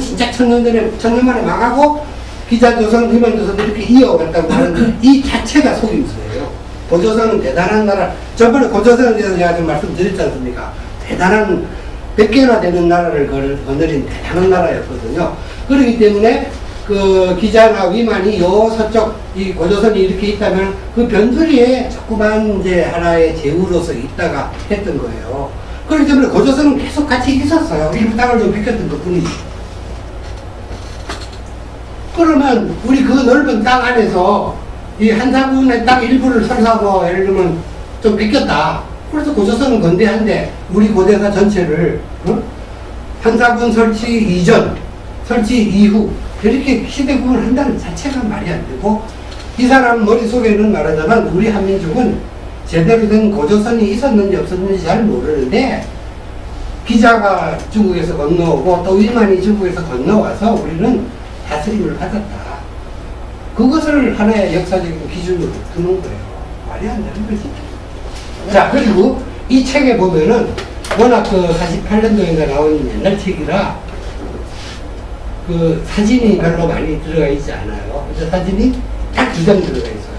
Speaker 1: 진짜 천년 만에 망하고 기자조선, 위만조선 이렇게 이어갔다고 하는 이 자체가 속임수예요. 고조선은 대단한 나라. 저번에 고조선에 대해서 제가 좀 말씀드렸지 않습니까? 대단한 100개나 되는 나라를 거느린 대단한 나라였거든요. 그렇기 때문에 그 기자나 위만이 요 서쪽 이 고조선이 이렇게 있다면 그 변두리에 조그만 이제 하나의 제후로서 있다가 했던 거예요. 그렇기 때문에 고조선은 계속 같이 있었어요. 일부 땅을 좀 비켰던 것 뿐이지. 그러면 우리 그 넓은 땅 안에서 이 한사군의 땅 일부를 설사하고 예를 들면 좀 비켰다. 그래서 고조선은 건대한데 우리 고대사 전체를 한사군 설치 이전, 설치 이후 이렇게 시대 구분을 한다는 자체가 말이 안 되고 이 사람 머릿속에는 말하자면 우리 한민족은 제대로 된 고조선이 있었는지 없었는지 잘 모르는데 기자가 중국에서 건너오고 또 위만이 중국에서 건너와서 우리는 다스림을 받았다. 그것을 하나의 역사적인 기준으로 두는 거예요. 말이 안 되는 거지. 자, 그리고 이 책에 보면은 워낙 그 48년도에 나온 옛날 책이라 그 사진이 별로 많이 들어가 있지 않아요. 근데 사진이 딱 2장 들어가 있어요.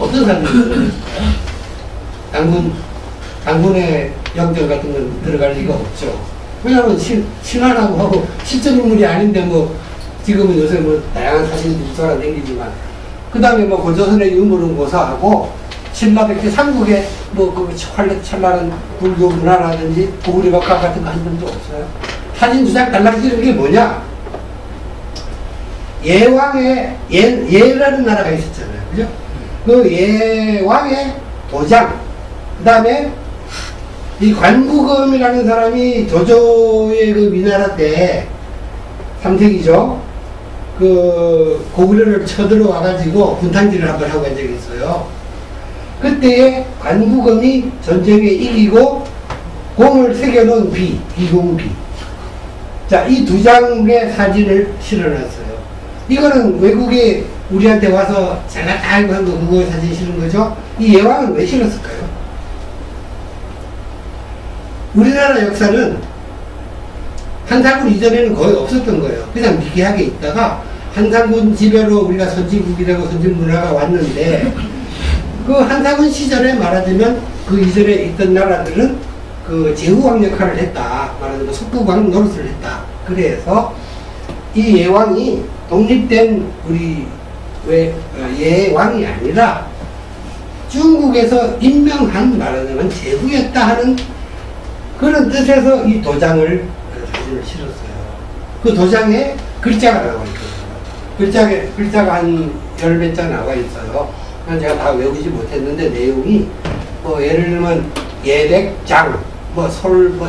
Speaker 1: 어떤 사진이 들어가 있어요? 당군의 영정 같은 건 들어갈 리가 없죠. 왜냐하면 신화라고 하고 실존 인물이 아닌데 뭐 지금은 요새 뭐 다양한 사진들이 돌아다니지만 그 다음에 뭐 고조선의 유물은 고사하고 신라백제 삼국의 뭐그 찬란한 불교 문화라든지 고구려 박화 같은 거 한 점도 없어요. 사진 2장 달라지는 게 뭐냐? 예왕의 예라는 나라가 있었잖아요. 그죠? 그 예왕의 도장, 그 다음에 이 관부검이라는 사람이 조조의 그 위나라 때 3세기죠. 그 고구려를 쳐들어와가지고 분탕질을 한번 하고 간 적이 있어요. 그때에 관부검이 전쟁에 이기고 공을 새겨놓은 비공비. 자, 이 2장의 사진을 실어놨어요. 이거는 외국에 우리한테 와서 잘났다 하고 한 거 그거 사진 실은 거죠? 이 예왕은 왜 실었을까요? 우리나라 역사는 한사군 이전에는 거의 없었던 거예요. 그냥 미개하게 있다가 한사군 지배로 우리가 선진국이 되고 선진문화가 왔는데 그 한사군 시절에 말하자면 그 이전에 있던 나라들은 그 제후왕 역할을 했다. 말하자면 속국왕 노릇을 했다. 그래서 이 예왕이 독립된 우리 예왕이 아니라 중국에서 임명한 말하자면 제후였다 하는 그런 뜻에서 이 도장을 사진을 실었어요. 그 도장에 글자가 나와 있거든요. 글자가 한 10몇 자 나와 있어요. 제가 다 외우지 못했는데 내용이 뭐 예를 들면 예백장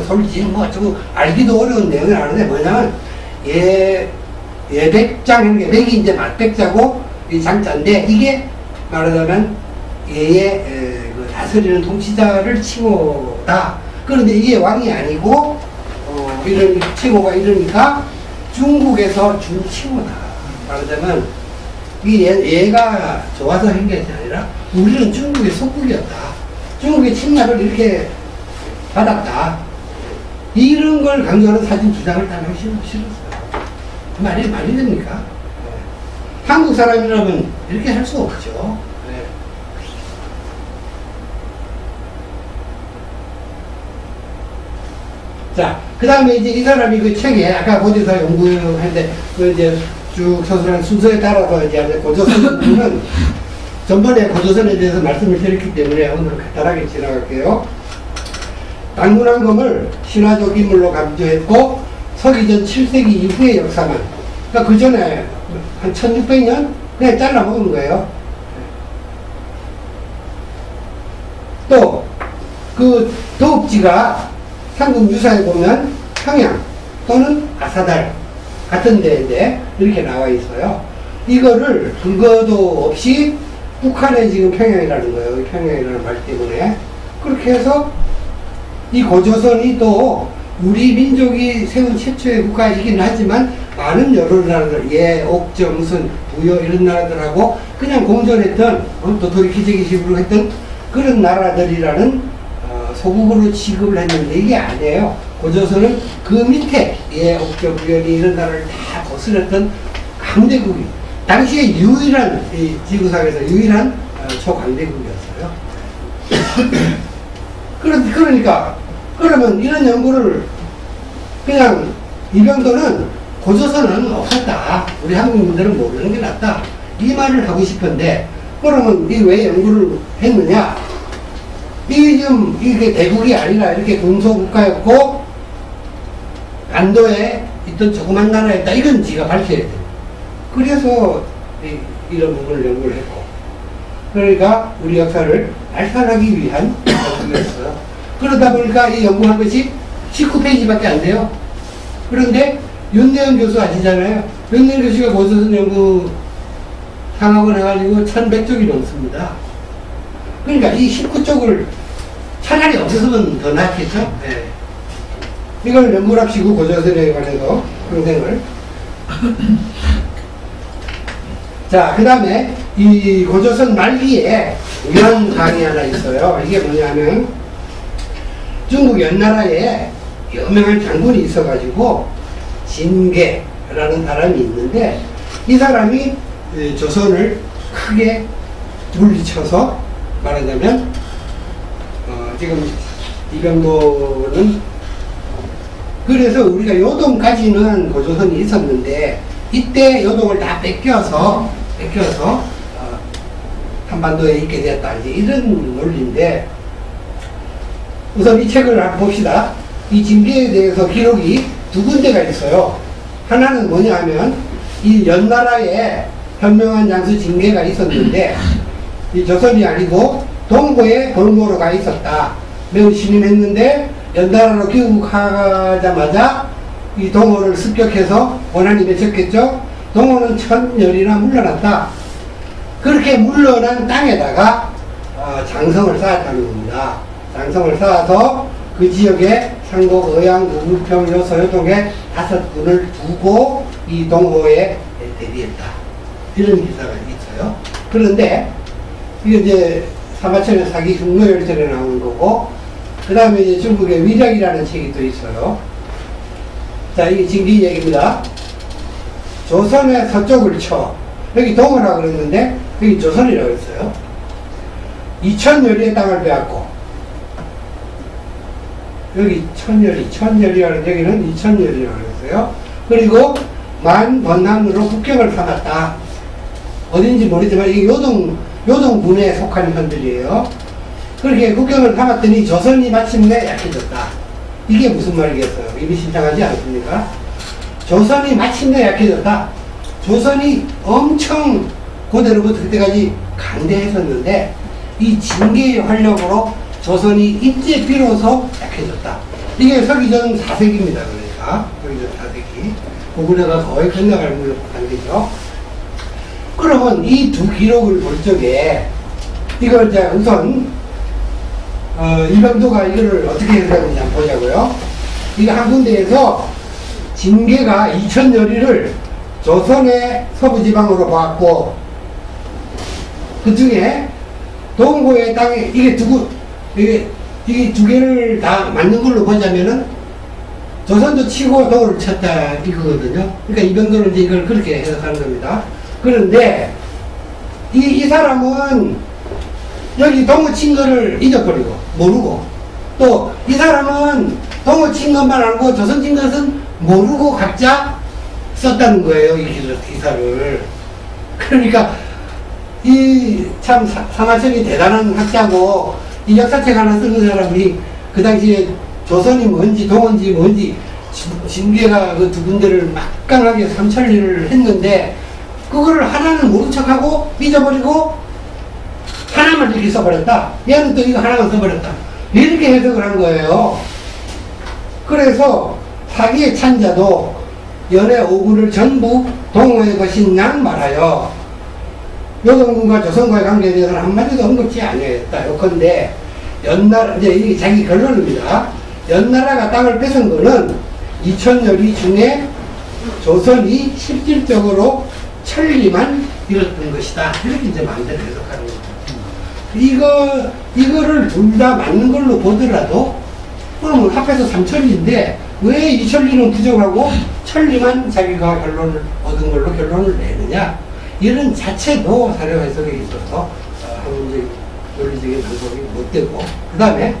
Speaker 1: 솔진 어쩌고 알기도 어려운 내용이 나오는데 뭐냐면 예백장 게 백이 이제 맞백자고 이 장자인데 이게 말하자면 예의 그 다스리는 통치자를 칭호다. 그런데 이게 왕이 아니고 이런 칭호가 이러니까 중국에서 준 칭호다. 말하자면 얘가 좋아서 한 게 아니라 우리는 중국의 속국이었다. 중국의 침략을 이렇게 받았다. 이런 걸 강조하는 사진 두 장을 딱 하기 싫었어요. 말이 됩니까? 한국 사람이라면 이렇게 할 수 없죠. 네. 자, 그 다음에 이제 이 사람이 그 책에 아까 고조서 연구했는데 그 이제 쭉 서술한 순서에 따라서 이제 고조선 부분은 전번에 고조선에 대해서 말씀을 드렸기 때문에 오늘 간단하게 지나갈게요. 당군왕검을 신화적 인물로 강조했고 서기전 7세기 이후의 역사만, 그러니까 그 전에 한 1600년 그냥 잘라 먹은 거예요. 또 그 도읍지가 삼국 유사에 보면 평양 또는 아사달 같은 데인데 이렇게 나와 있어요. 이거를 근거도 없이 북한에 지금 평양이라는 거예요. 평양이라는 말 때문에. 그렇게 해서 이 고조선이 또 우리 민족이 세운 최초의 국가이긴 하지만 많은 여러 나라들, 옥정선, 부여 이런 나라들하고 그냥 공존했던 도토리 기재기식으로 했던 그런 나라들이라는 소국으로 취급을 했는데 이게 아니에요. 고조선은 그 밑에 옥정, 부여리 이런 나라를 다 거스렸던 강대국이 당시에 유일한 이 지구상에서 유일한 초강대국이었어요. 그러니까 그러면 이런 연구를 그냥 이병도는 고조선은 없었다. 우리 한국민들은 모르는 게 낫다. 이 말을 하고 싶은데 그러면 이 왜 연구를 했느냐? 이게 대국이 아니라 이렇게 군소국가였고 안도에 있던 조그만 나라였다. 이건 지가 밝혀야 돼요. 그래서 이런 부분을 연구를 했고 그러니까 우리 역사를 알선하기 위한 연구였어요. 그러다 보니까 이 연구한 것이 19페이지밖에 안 돼요. 그런데 윤대현 교수 아시잖아요. 윤대현 교수가 고조선 연구 상학을 해가지고 1100쪽이 넘습니다. 그러니까 이 19쪽을 차라리 없었으면 더 낫겠죠? 네. 이걸 연구합시고 고조선에 관해서 평생을. 자, 그 다음에 이 고조선 말기에 유한 사항이 하나 있어요. 이게 뭐냐면 중국 연나라에 유명한 장군이 있어가지고 진계라는 사람이 있는데 이 사람이 조선을 크게 물리쳐서 말하자면 지금 이병도는 그래서 우리가 요동까지는 고조선이 있었는데 이때 요동을 다 뺏겨서 한반도에 있게 되었다. 이제 이런 논리인데 우선 이 책을 한번 봅시다. 이 진계에 대해서 기록이 두 군데가 있어요. 하나는 뭐냐 하면 이 연나라에 현명한 장수 진계가 있었는데 이 조선이 아니고 동고에 볼모로 가 있었다. 매우 신임했는데 연나라로 귀국하자마자 이 동호를 습격해서 원한이 맺혔겠죠. 동호는 천년이나 물러났다. 그렇게 물러난 땅에다가 장성을 쌓았다는 겁니다. 장성을 쌓아서 그 지역에 상곡, 의양, 우평, 서효동에 5군을 두고 이 동호에 대비했다. 이런 기사가 있어요. 그런데 이게 이제 사마천의 사기 흉노열전에 나오는 거고 그 다음에 이제 중국의 위력이라는 책이 또 있어요. 자, 이게 진기 얘기입니다. 조선의 서쪽을 쳐. 여기 동호라고 그랬는데 여기 조선이라고 했어요. 2000여리의 땅을 빼앗고 여기 천여리라는 여기는 2000여리라고 했어요. 그리고 만번항으로 국경을 삼았다. 어딘지 모르지만 이게 요동군에 속한 현들이에요. 그렇게 국경을 삼았더니 조선이 마침내 약해졌다. 이게 무슨 말이겠어요? 의미심장하지 않습니까? 조선이 마침내 약해졌다. 조선이 엄청 고대로부터 그때까지 강대했었는데 이 징계의 활력으로 조선이 이제 비로소 약해졌다. 이게 서기전 4세기입니다. 그러니까 서기전 4세기 고구려가 거의 끝나갈 단계죠. 그러면 이 두 기록을 볼 적에 이걸 이제 우선 이병도가 이거를 어떻게 해석하는지 한번 보자고요. 이거 한 군데에서 징계가 2000여리를 조선의 서부지방으로 보았고, 그 중에 동고의 땅에 이게 두 개를 다 맞는 걸로 보자면은 조선도 치고 동을 쳤다 이거거든요. 그러니까 이병도는 이제 이걸 그렇게 해석하는 겁니다. 그런데 이 사람은 여기 동을 친 거를 잊어버리고 모르고, 또 이 사람은 동을 친 것만 알고 조선 친 것은 모르고 각자 썼다는 거예요, 이 기사를. 그러니까 이 참 사마천이 대단한 학자고, 이 역사책 하나 쓰는 사람이 그 당시에 조선이 뭔지 동원지 뭔지 징계가 그 두 군데를 막강하게 삼천리를 했는데, 그거를 하나는 모른 척하고 잊어버리고 하나만 이렇게 써버렸다. 얘는 또 이거 하나만 써버렸다. 이렇게 해석을 한 거예요. 그래서 사기의 찬자도 연의 오구를 전부 동호의 것인 양 말하여 요동군과 조선과의 관계에 대해서는 한마디도 언급지 아니했다. 요컨대 연나라, 이제 이게 자기 결론입니다. 연나라가 땅을 뺏은 거는 2000여리 중에 조선이 실질적으로 천리만 잃었던 것이다. 이렇게 이제 마음대로 해석하는 겁니다. 이거를 둘 다 맞는 걸로 보더라도, 그러면 합해서 3천리인데, 왜 이 천리는 부족하고, 천리만 자기가 결론을, 얻은 걸로 결론을 내느냐. 이런 자체도 사료 해석에 있어서, 학문적인, 논리적인 방법이 못 되고, 그 다음에,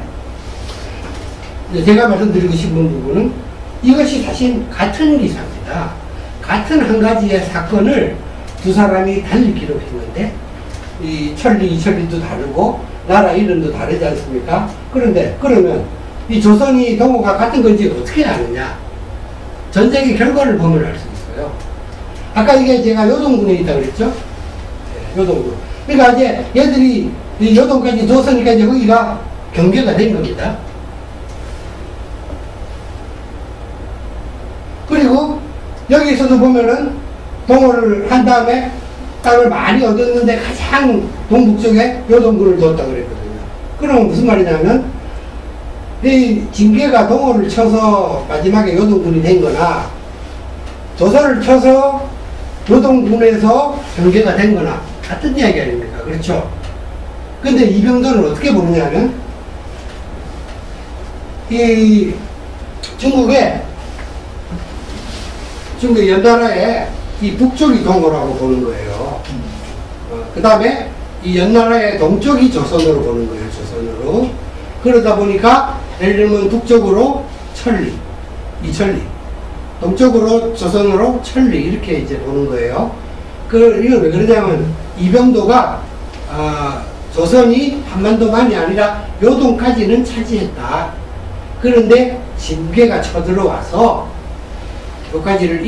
Speaker 1: 제가 말씀드리고 싶은 부분은, 이것이 사실 같은 기사입니다. 같은 한 가지의 사건을 두 사람이 달리 기록했는데, 이 천리, 이천리도 다르고, 나라 이름도 다르지 않습니까? 그런데, 그러면, 이 조선이 동호가 같은 건지 어떻게 아느냐? 전쟁의 결과를 보면 알 수 있어요. 아까 이게 제가 요동군에 있다고 그랬죠? 네, 요동군. 그러니까 이제 얘들이 이 요동까지 뒀으니까 이제 거기가 경계가 된 겁니다. 그리고 여기서도 보면은 동호를 한 다음에 땅을 많이 얻었는데 가장 동북쪽에 요동군을 뒀다고 그랬거든요. 그러면 무슨 말이냐면, 이 징계가 동호를 쳐서 마지막에 요동군이 된 거나, 조선을 쳐서 요동군에서 경계가 된 거나, 같은 이야기 아닙니까? 그렇죠? 근데 이병도는 어떻게 보느냐면, 이 중국 연나라의 이 북쪽이 동호라고 보는 거예요. 그 다음에 이 연나라의 동쪽이 조선으로 보는 거예요. 조선으로. 그러다 보니까 예를 들면 북쪽으로 천리, 이천리, 동쪽으로 조선으로 천리, 이렇게 이제 보는 거예요. 이건 왜 그러냐면, 이병도가 조선이 한반도만이 아니라 요동까지는 차지했다. 그런데 징계가 쳐들어와서 요까지를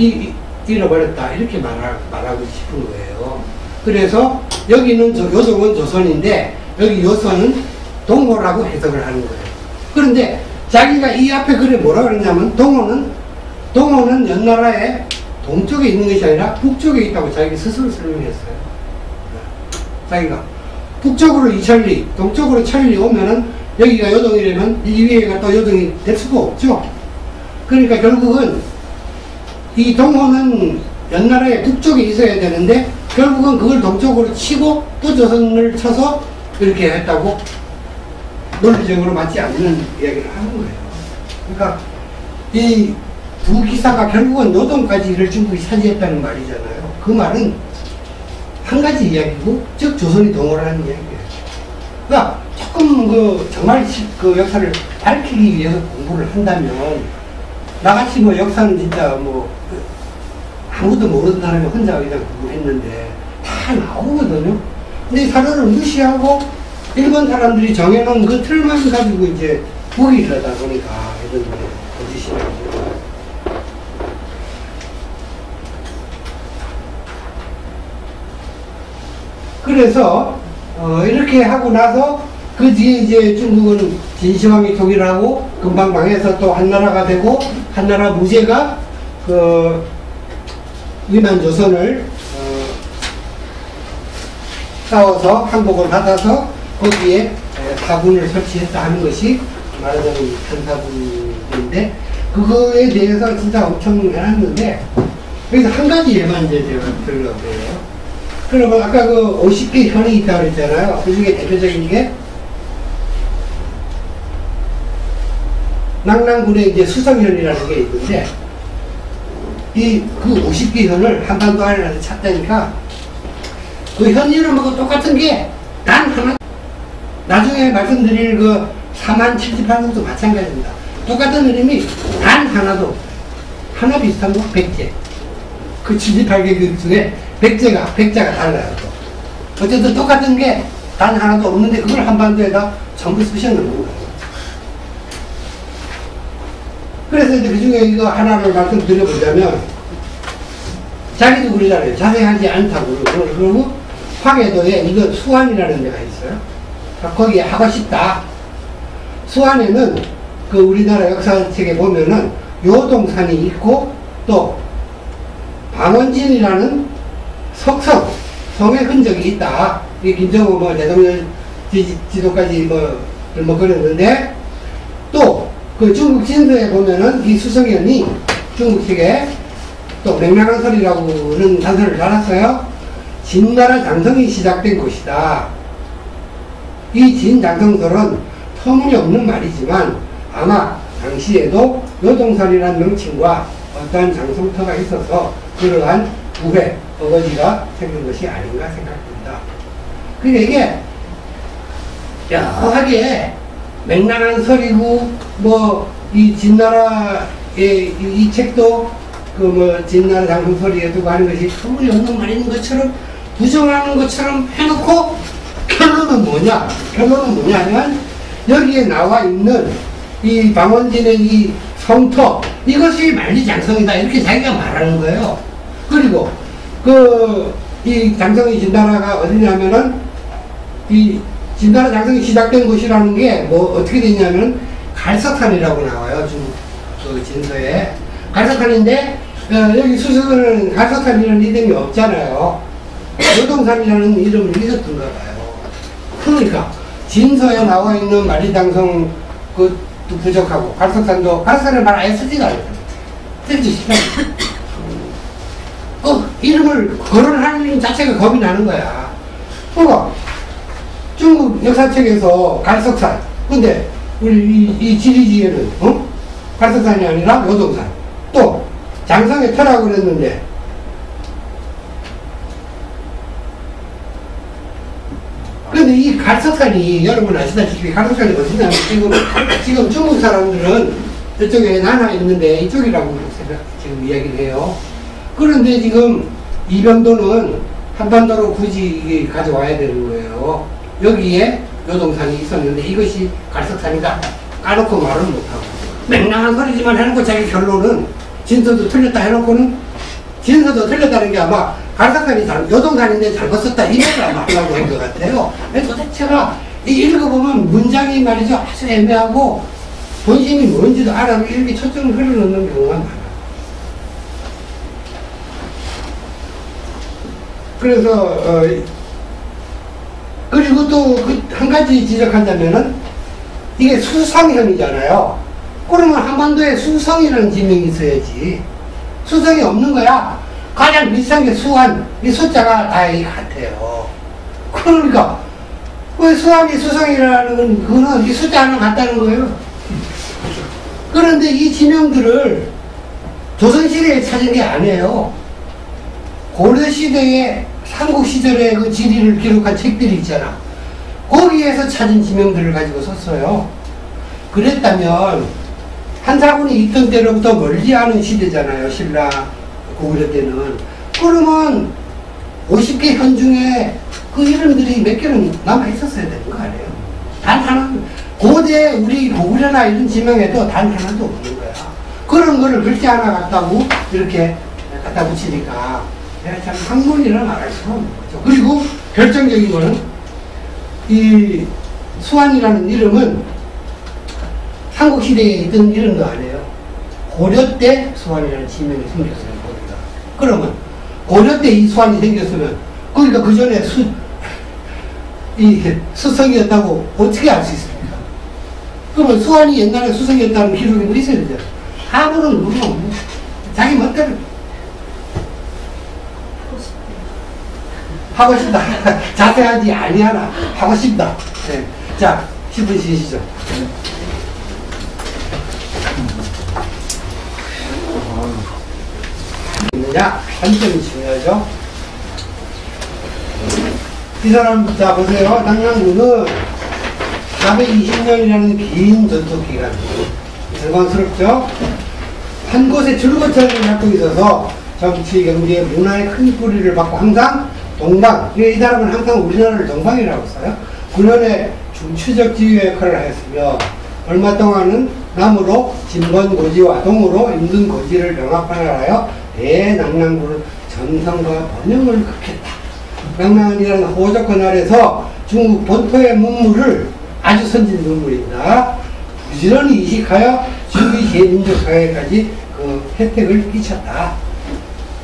Speaker 1: 잃어버렸다. 이렇게 말하고 싶은 거예요. 그래서 여기는 요동은 조선인데, 여기 요선은 동호라고 해석을 하는 거예요. 그런데 자기가 이 앞에 글에 뭐라 그러냐면, 동호는 연나라의 동쪽에 있는 것이 아니라 북쪽에 있다고 자기 스스로 설명했어요. 자기가 북쪽으로 이천리, 동쪽으로 천리 오면은 여기가 요동이라면 이 위에가 또 요동이 될 수가 없죠. 그러니까 결국은 이 동호는 연나라의 북쪽에 있어야 되는데, 결국은 그걸 동쪽으로 치고 또 조선을 쳐서 이렇게 했다고 논리적으로 맞지 않는 이야기를 하는 거예요. 그러니까 이 두 기사가 결국은 요동까지를 중국이 차지했다는 말이잖아요. 그 말은 한 가지 이야기고, 즉 조선이 동호를 하는 이야기예요. 그러니까 조금 정말 그 역사를 밝히기 위해서 공부를 한다면, 나같이 역사는 진짜 아무도 모르는 사람이 혼자 그냥 공부했는데 다 나오거든요. 근데 이 사료를 무시하고 일본 사람들이 정해놓은 그 틀만 가지고 이제 보기를 하다 보니까 이런 거짓이라고. 그래서 이렇게 하고 나서 그 뒤에 이제 중국은 진시황이 통일하고 금방 망해서 또 한나라가 되고, 한나라 무제가 위만 조선을 싸워서 항복을 받아서 거기에 사군을 설치했다 하는 것이 말하자면 편사군인데, 그거에 대해서 진짜 엄청 해놨는데, 여기서 한 가지 예만 이제 제가 들으려고 해요. 그러면 아까 그 50개 현이 있다고 그랬잖아요. 그 중에 대표적인 게 낙랑군에 이제 수성현이라는 게 있는데, 그 50개 현을 한반도 안에서 찾다니까 그 현 이름하고 똑같은 게 단 하나, 나중에 말씀드릴 그 4만78성도 마찬가지입니다. 똑같은 이름이 단 하나도, 하나 비슷한 거 100제. 그 78개 중에 100자가 달라요. 또. 어쨌든 똑같은 게 단 하나도 없는데 그걸 한반도에다 전부 쓰셔놓는 거예요. 그래서 이제 그 중에 이거 하나를 말씀드려보자면, 자기도 그러잖아요. 자세하지 않다고. 그러고 황해도에 이거 수안이라는 데가 있어요. 거기에 하고 싶다. 수안에는 그 우리나라 역사책에 보면은 요동산이 있고 또 방원진이라는 성의 흔적이 있다. 이 김정은 뭐 대통령 지도까지 뭐 그랬는데, 또 그 중국 진서에 보면은 이 수성현이 중국식에 또 맹랑한설이라고는 단서를 달았어요. 진나라 장성이 시작된 곳이다. 이 진장성설은 터무니없는 말이지만 아마 당시에도 요동산이라는 명칭과 어떠한 장성터가 있어서 그러한 부회, 어거지가 생긴 것이 아닌가 생각됩니다. 그러니까 이게 묘하게 맹랑한 설이고, 뭐 이 진나라의 이 책도 그 뭐 진나라 장성설이에 두고 하는 것이 터무니없는 말인 것처럼 부정하는 것처럼 해놓고, 결론은 뭐냐 하면 여기에 나와 있는 이 방원진의 이 성터, 이것이 만리장성이다, 이렇게 자기가 말하는 거예요. 그리고 이 장성이 진나라가 어디냐면은 이 진나라 장성이 시작된 곳이라는 게 뭐 어떻게 되냐면 갈석산이라고 나와요. 중국 그 진서에 갈석산인데, 여기 수서는 갈석산이라는 이름이 없잖아요. 요동산이라는 이름을 있었던가 봐요. 그러니까 진서에 나와 있는 만리장성 그것도 부족하고, 갈석산을 말 아예 쓰지도 않아요. 쓰지 싶어요. 이름을 거론하는 이름 자체가 겁이 나는 거야. 그러니까 중국 역사책에서 갈석산, 근데 우리 이 지리지에는 갈석산이 아니라 요동산, 또 장성의 터라고 그랬는데, 근데 이 갈석산이 여러분 아시다시피 갈석산이 어디냐면 지금 중국 사람들은 이쪽에 나나 있는데 이쪽이라고 지금 이야기를 해요. 그런데 지금 이병도는 한반도로 굳이 가져와야 되는 거예요. 여기에 요동산이 있었는데 이것이 갈석산이다 까놓고 말은 못하고, 맹랑한 소리지만 해놓고 자기 결론은 진서도 틀렸다 해놓고는, 진서도 틀렸다는 게 아마 갈석산이 요동산인데 잘못 썼다 이 말을 아마 하려고 한 것 같아요. 도대체가 읽어보면 문장이 말이죠, 아주 애매하고 본심이 뭔지도 알아도 이렇게 초점을 흘러넣는 경우가 많아요. 그래서 그리고 또 한 가지 지적한다면은 이게 수성현이잖아요. 그러면 한반도에 수성이라는 지명이 있어야지. 수성이 없는 거야. 가장 비슷한 게 수완, 이 숫자가 다 같아요. 그러니까 왜 수완이 수성이라는 그거는 이 숫자 하나 같다는 거예요. 그런데 이 지명들을 조선시대에 찾은 게 아니에요. 고려시대에 삼국시절에 그 지리를 기록한 책들이 있잖아. 거기에서 찾은 지명들을 가지고 썼어요. 그랬다면 한사군이 있던 때로부터 멀지 않은 시대잖아요. 신라 고구려 때는. 그러면 50개 현 중에 그 이름들이 몇 개는 남아있었어야 되는 거 아니에요? 단 하나, 고대 우리 고구려나 이런 지명에도 단 하나도 없는 거야. 그런 거를 글씨 하나 갖다고 이렇게 갖다 붙이니까 내가 참 학문이라 말할 수가 없는 거죠. 그리고 결정적인 거는 이 수완이라는 이름은 삼국시대에 있던 이름도 아니에요. 고려 때 수완이라는 지명이 생겼어요. 거기가. 그러면 고려 때 이 수완이 생겼으면 거기가 그 전에 이 수성이었다고 어떻게 알 수 있습니까? 그러면 수환이 옛날에 수성이었다는 기록이 뭐 있어야 되죠. 아무런 무슨 없고 자기 멋대로 하고 싶다. 자세하지 아니하나 하고 싶다. 네. 자, 10분 쉬시죠. 있느냐? 관점이 중요하죠. 이 사람, 자, 보세요. 당나귀는 420년이라는 긴 전속 기간. 영광스럽죠? 한 곳에 줄거처럼 잡고 있어서 정치, 경제, 문화의 큰 뿌리를 받고 항상 동방. 이 사람은 항상 우리나라를 동방이라고 써요. 군원의 중추적 지휘 역할을 하였으며, 얼마 동안은 남으로 진번고지와 동으로 임든고지를 병합하여 대낭랑군을 전성과 번영을 극했다. 낭랑이라는 호적권 아래서 중국 본토의 문물을 아주 선진 문물입니다. 부지런히 이식하여 중위 제민족 사회까지 그 혜택을 끼쳤다.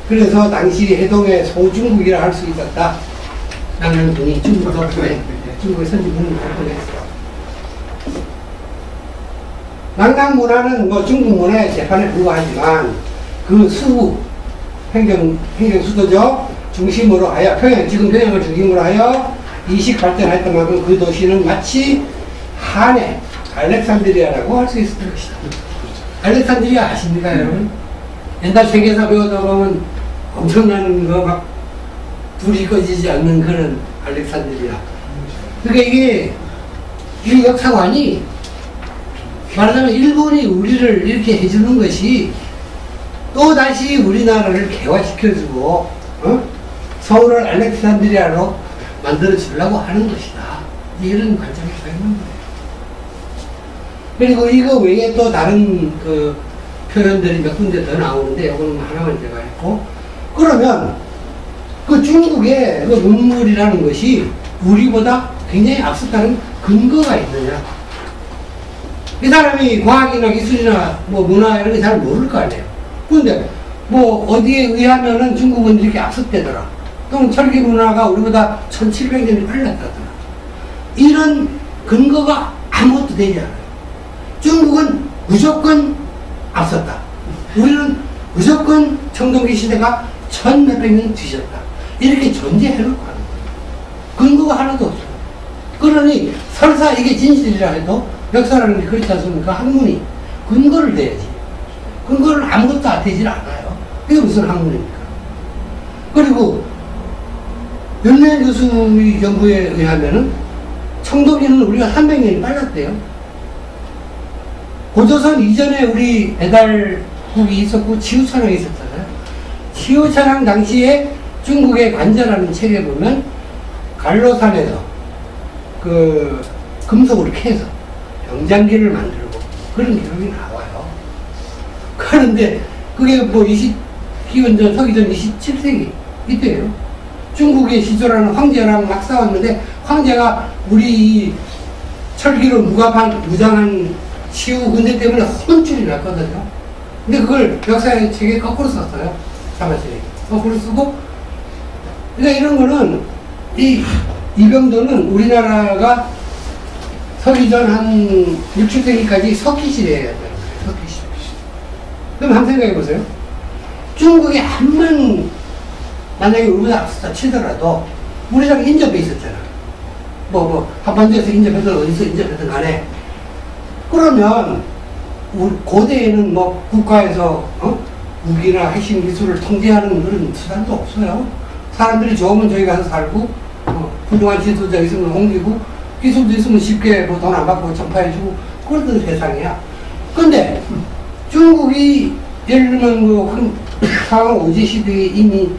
Speaker 1: 그래서 당시 해동의 소중국이라 할 수 있었다. 낭랑군이 중국 독도에 중국의 선진 문물을 발견했어. 낭랑 문화는 뭐 중국 문화의 재판에 불과하지만 그 수부 행정 수도죠. 중심으로 하여 지금 평양을 중심으로 하여 이식 발전했던 만큼 그 도시는 마치 한의 알렉산드리아라고 할 수 있을 것이다. 알렉산드리아 아십니까, 여러분? 옛날 세계사 배우다 보면 엄청나는 거 막 불이 꺼지지 않는 그런 알렉산드리아. 그러니까 이게 역사관이 말하자면 일본이 우리를 이렇게 해주는 것이 또다시 우리나라를 개화시켜주고 서울을 알렉산드리아로 만들어주려고 하는 것이다. 이런 관점에서 있는 거예요. 그리고 이거 외에 또 다른 그 표현들이 몇 군데 더 나오는데 이거는 하나만 제가 했고, 그러면 그 중국의 그 문물이라는 것이 우리보다 굉장히 앞섰다는 근거가 있느냐? 이 사람이 과학이나 기술이나 뭐 문화 이런 게 잘 모를 거 아니에요. 그런데 뭐 어디에 의하면은 중국은 이렇게 앞섰대더라. 또는 철기 문화가 우리보다 1700년이 빨랐다더라. 이런 근거가 아무것도 되지 않아요. 중국은 무조건 앞섰다. 우리는 무조건 청동기 시대가 1400년 뒤졌다. 이렇게 존재해놓고 하는 거예요. 근거가 하나도 없어요. 그러니 설사 이게 진실이라 해도 역사라는 게 그렇지 않습니까? 학문이 근거를 대야지. 근거를 아무것도 안 되질 않아요. 이게 무슨 학문입니까? 그리고 윤례 교수의 연구에 의하면은 청동기는 우리가 300년이 빨랐대요. 고조선 이전에 우리 배달국이 있었고 치우천왕이 있었잖아요. 치우천왕 당시에 중국의 관저라는 책에 보면 갈로산에서 그 금속으로 캐서 병장기를 만들고 그런 기록이 나와요. 그런데 그게 뭐 기원전 서기전 27세기 이때예요. 중국의 시조라는 황제랑 막 싸웠는데 황제가 우리 철기로 무장한 치우 군대 때문에 혼쭐이 났거든요. 근데 그걸 역사의 책에 거꾸로 썼어요. 사마실에 거꾸로 쓰고. 그러니까 이런 거는 이병도는 우리나라가 서기전 한 6, 7세기까지 석기시대에 해야 되는 거예요. 석기시대. 그럼 한번 생각해 보세요. 중국이 한번 만약에 우리보다 앞서다 치더라도 우리랑 인접해 있었잖아. 한반도에서 인접해든 어디서 인접해든 간에. 그러면 우리 고대에는 뭐 국가에서 무기나 핵심 기술을 통제하는 그런 수단도 없어요. 사람들이 좋으면 저기 가서 살고 훌륭한 지도자 있으면 옮기고 기술도 있으면 쉽게 뭐 돈 안 받고 전파해주고 그런 세상이야. 근데 중국이 예를 들면 상황 오제 시대에 이미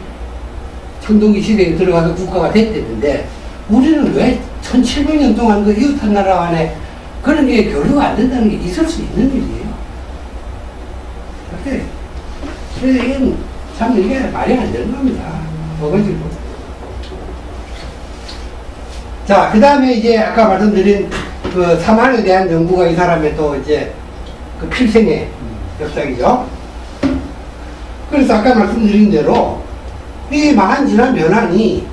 Speaker 1: 청동기 시대에 들어가서 국가가 됐댔는데 우리는 왜 1700년 동안 그 이웃한 나라 안에 그런 게 교류가 안 된다는 게 있을 수 있는 일이에요. 그래서 이게 참 이게 말이 안 되는 겁니다. 뭐가지고. 자, 그 다음에 이제 아까 말씀드린 그 사망에 대한 연구가 이 사람의 또 이제 그 필생의 역작이죠. 그래서 아까 말씀드린 대로 이 망한 진한 변환이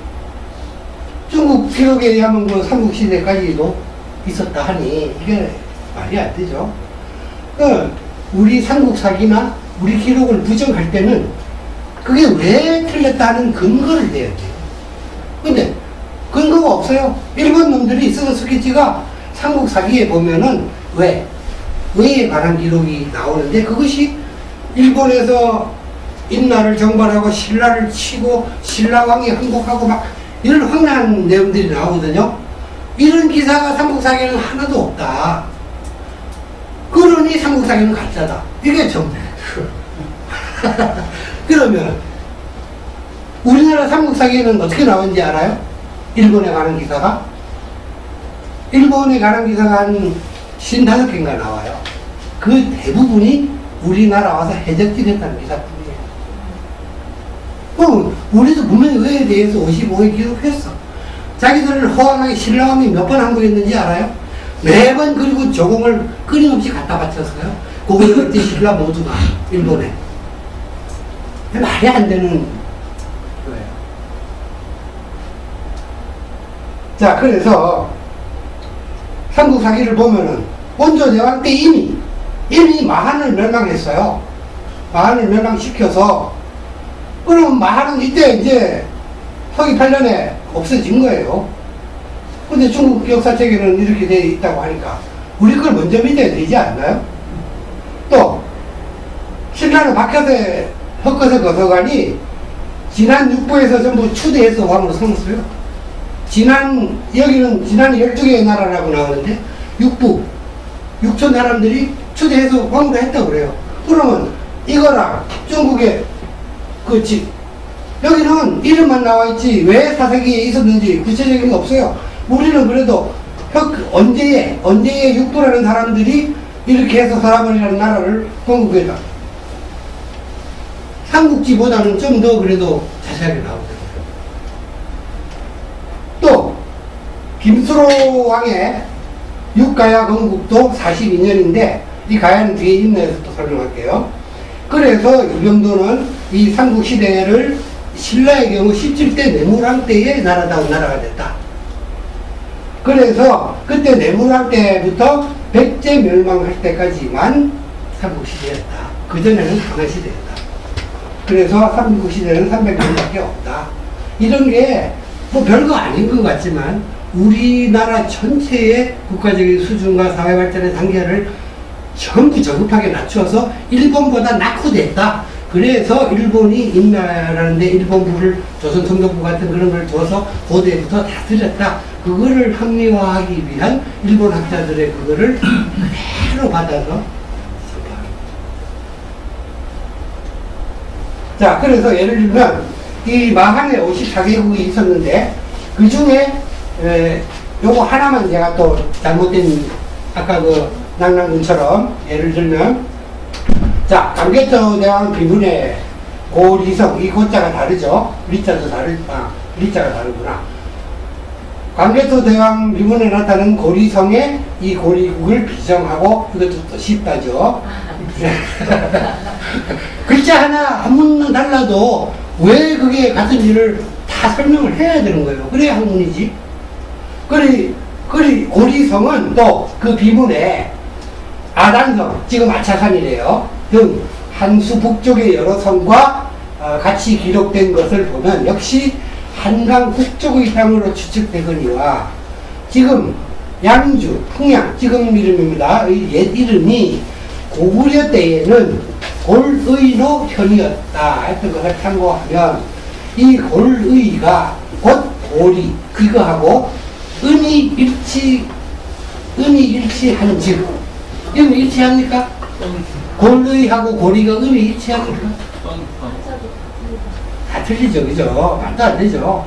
Speaker 1: 중국 기록에 의하면 그 삼국시대까지도 있었다 하니 이게 말이 안 되죠. 우리 삼국사기나 우리 기록을 부정할 때는 그게 왜 틀렸다는 근거를 내야 돼요. 근데 근거가 없어요. 일본 놈들이 써서 스케치가 삼국사기에 보면은 왜에 관한 기록이 나오는데 그것이 일본에서 임나를 정벌하고 신라를 치고 신라왕이 항복하고 막 이런 황당한 내용들이 나오거든요. 이런 기사가 삼국사기에는 하나도 없다. 그러니 삼국사기는 가짜다. 이게 정답. 그러면 우리나라 삼국사기에는 어떻게 나오는지 알아요? 일본에 가는 기사가? 일본에 가는 기사가 한 55개인가 나와요. 그 대부분이 우리나라 와서 해적질했다는 기사뿐이에요. 그럼 우리도 분명히 의에 대해서 55회 기록했어. 자기들을 허황하게 신라왕이 몇 번 항복했는지 알아요? 매번 그리고 조공을 끊임없이 갖다 바쳤어요. 고구려 그때 신라 모두가 일본에. 말이 안 되는 거예요. 자, 그래서 삼국사기를 보면은 원조대왕 때 이미 마한을 멸망했어요. 마한을 멸망시켜서 그럼 마한은 이때 이제 서기 8년에 없어진 거예요. 근데 중국 역사책에는 이렇게 되어 있다고 하니까 우리 걸 먼저 믿어야 되지 않나요? 또 신라는 박혀세 헛것에 거서가니 진안 육부에서 전부 추대해서 왕으로 삼았어요. 여기는 진안이 12개의 나라라고 나오는데 육촌 사람들이 추대해서 왕으로 했다고 그래요. 그러면 이거랑 중국의 여기는 이름만 나와있지 왜 사색이 있었는지 구체적인 게 없어요. 우리는 그래도 언제의 육부라는 사람들이 이렇게 해서 서라번이라는 나라를 건국했다. 삼국지보다는 좀 더 그래도 자세하게 나오거든요. 또 김수로 왕의 육가야 건국도 42년인데 이 가야는 뒤에 있네에서 또 설명할게요. 그래서 유병도는 이 삼국시대를 신라의 경우 17대 내무랑 때의 나라다운 나라가 됐다. 그래서 그때 내무랑 때부터 백제 멸망할 때까지만 삼국시대였다. 그전에는 강화시대였다. 그래서 삼국시대는 300년밖에 없다. 이런 게 뭐 별거 아닌 것 같지만 우리나라 전체의 국가적인 수준과 사회발전의 단계를 전부 저급하게 낮추어서 일본보다 낙후됐다. 그래서 일본이 임나라는데 일본부를 조선성독부 같은 그런 걸 둬서 고대부터 다스렸다. 그거를 합리화하기 위한 일본 학자들의 그거를 그대로 받아서 선포합니다. 자, 그래서 예를 들면 이 마한에 54개국이 있었는데 그 중에 요거 하나만 제가 또 잘못된 아까 그 낭랑군처럼 예를 들면 자, 강개토 대왕 비문의 고리성, 이 고자가 다르죠? 리자도 리자가 다르구나. 강개토 대왕 비문에 나타나는 고리성의 이 고리국을 비정하고 이것도 또 쉽다죠? 글자 하나 한문은 달라도 왜 그게 같은 일을 다 설명을 해야 되는 거예요. 그래야 학문이지. 고리성은 또 그 비문에 아단성, 지금 아차산이래요. 등 한수 북쪽의 여러 성과 같이 기록된 것을 보면 역시 한강 북쪽의 땅으로 추측되거니와 지금 양주, 풍양, 지금 이름입니다. 옛 이름이 고구려 때에는 골의로 현이었다 했던 것을 참고하면 이 골의가 곧 고리, 그거하고 은이 일치한 즉 이건 일치합니까? 골의하고 고리가 은이 일치합니까? 다 틀리죠, 그죠? 말도 안 되죠.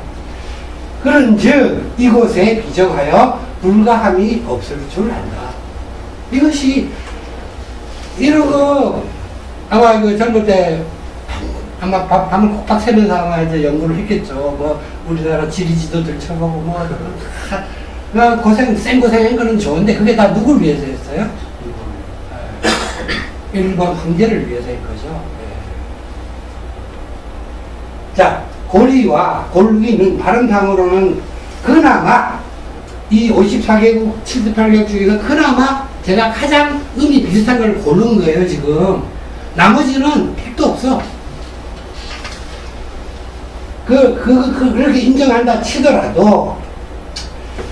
Speaker 1: 그런 즉 이곳에 비정하여 불가함이 없을 줄 안다. 이것이 이런 거 아마 그 젊을 때 아마 밤을 콕박 새면서 아마 이제 연구를 했겠죠. 뭐 우리나라 지리지도들 쳐보고 뭐 센 고생한 거는 좋은데 그게 다 누굴 위해서 했어요? 일본 황제를 위해서 한 거죠. 네. 자, 고리와 골위는 바른탕으로는 그나마 이 54개국, 78개국 중에서 그나마 제가 가장 의미 비슷한 걸 고른 거예요, 지금. 나머지는 택도 없어. 그렇게 인정한다 치더라도,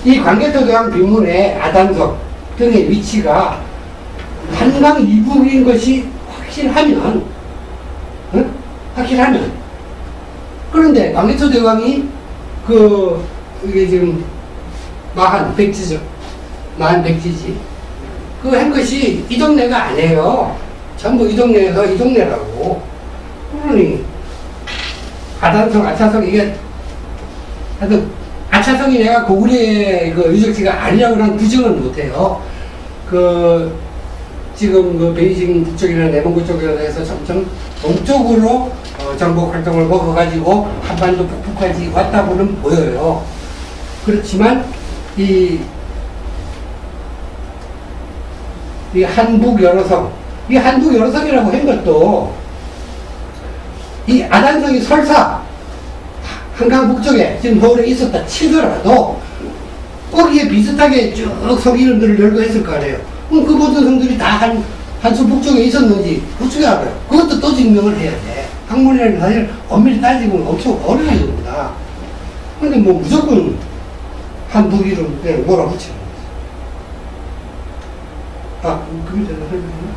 Speaker 1: 이 광개토대왕 빈문의 아단석 등의 위치가 한강 이북인 것이 확실하면, 응? 확실하면. 그런데 광개토대왕이 이게 지금 마한 백지죠. 마한 백지지. 그 한 것이 이 동네가 아니에요. 전부 이 동네에서 이 동네라고. 그러니 아단성, 아차성 이게 하여튼 아차성이 내가 고구려의 그 유적지가 아니라고 난 부정은 못해요. 지금 베이징 북쪽이나 내몽고 쪽에서 해서 점점 동쪽으로 정복 활동을 먹어가지고 한반도 북부까지 왔다고는 보여요. 그렇지만 이 한북 여러성, 이 한북 여러성이라고 한 것도 이 아단성이 설사 한강 북쪽에 지금 서울에 있었다 치더라도 거기에 비슷하게 쭉 성 이름들을 열고 했을 거 아니에요. 그럼 그 모든 성들이 다 한수 북쪽에 있었는지 어떻게 알아요? 그것도 또 증명을 해야 돼. 학문이라는 사실 엄밀히 따지면 엄청 어려운 겁니다. 근데 뭐 무조건 한북 이름 그냥 몰아붙이는 거지. 그게 제가 설명했나?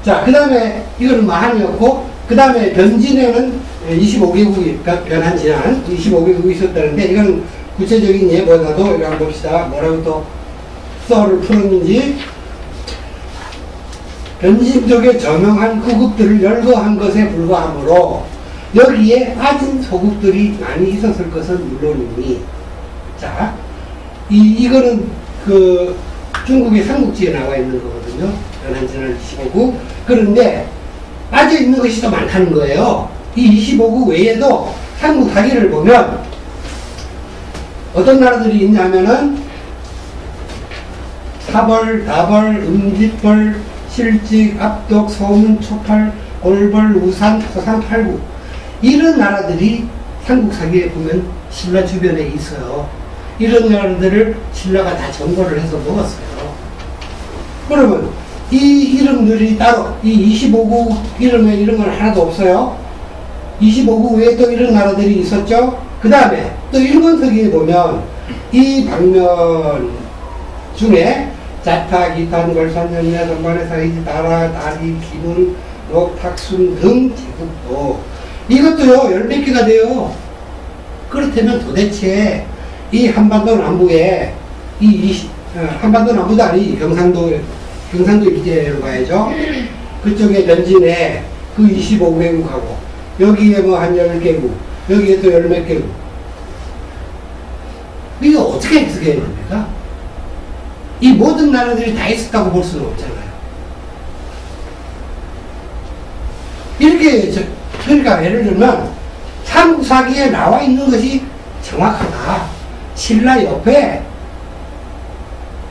Speaker 1: 자, 그 다음에 이거는 마한이었고, 그 다음에 변진에는 25개국이, 변한 진한 25개국이 있었다는데, 이건 구체적인 예보다도 이거 한번 봅시다. 뭐라고 또 썰을 풀었는지. 변진 쪽에 저명한 후국들을 열거한 것에 불과하므로 여기에 빠진 소국들이 많이 있었을 것은 물론이니, 자, 이거는 중국의 삼국지에 나와 있는 거거든요. 변한진한 25국. 그런데 빠져있는 것이 더 많다는 거예요. 이 25국 외에도 삼국 사기를 보면 어떤 나라들이 있냐면은 사벌, 다벌, 음짓벌, 실직, 압독, 소문, 초팔, 올벌, 우산, 토산, 팔국 이런 나라들이 삼국 사기에 보면 신라 주변에 있어요. 이런 나라들을 신라가 다 정벌을 해서 먹었어요. 그러면 이 이름들이 따로 이 25국 이름에 이런 건 하나도 없어요. 25국 외에 또 이런 나라들이 있었죠. 그 다음에 또 일본 서기에 보면 이 방면 중에 자타, 기탄, 걸산, 연야, 전반의 사이지, 나라, 다리, 기문, 녹탁순 등 제국도 이것도요 10몇 개가 돼요. 그렇다면 도대체 이 한반도 남부에 한반도 남부도 아니 경상도 일대로 가야죠. 그쪽에 변진에 그 25개국하고 여기에 뭐 한 10개국 여기에 또 10몇 개국 이거 어떻게 해석해야 됩니까? 이 모든 나라들이 다 있었다고 볼 수는 없잖아요. 이렇게 그러니까 예를 들면 삼국사기에 나와 있는 것이 정확하다. 신라 옆에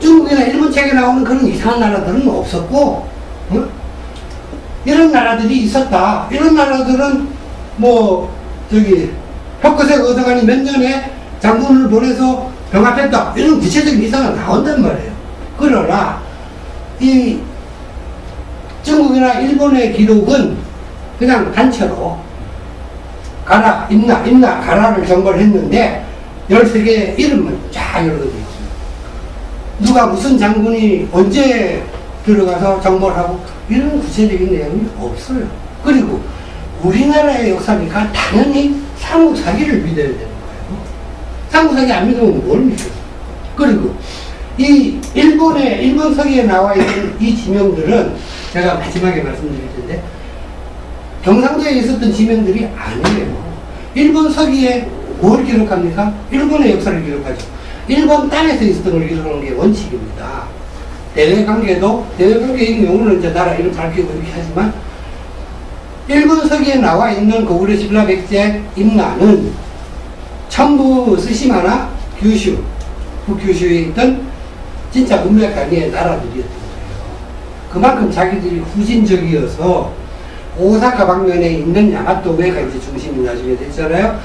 Speaker 1: 중국이나 일본 책에 나오는 그런 이상한 나라들은 없었고, 응? 이런 나라들이 있었다. 이런 나라들은 벽거색 얻어가니 몇 년에 장군을 보내서 병합했다. 이런 구체적인 이상은 나온단 말이에요. 그러나 이 중국이나 일본의 기록은 그냥 단체로 가라, 임나, 가라를 정벌했는데 13개의 이름만 쫙 여러 개 있습니다. 누가 무슨 장군이 언제 들어가서 정벌하고 이런 구체적인 내용이 없어요. 그리고 우리나라의 역사니까 당연히 삼국사기를 믿어야 되는 거예요. 삼국사기 안 믿으면 뭘 믿어요? 그리고 이 일본 서기에 나와 있는 이 지명들은 제가 마지막에 말씀드릴 텐데 경상도에 있었던 지명들이 아니에요. 일본 서기에 뭘 기록합니까? 일본의 역사를 기록하죠. 일본 땅에서 있었던 걸 기록하는 게 원칙입니다. 대외관계의 경우는 이제 나라 이름 밝히고 이렇게 하지만 일본 서기에 나와 있는 고구려 신라 백제 임나는 전부 스시마나 규슈, 북규슈에 있던 진짜 문명 강의 나라들이었던 거예요. 그만큼 자기들이 후진적이어서 오사카 방면에 있는 야마토우에가 이제 중심이 나중에 됐잖아요.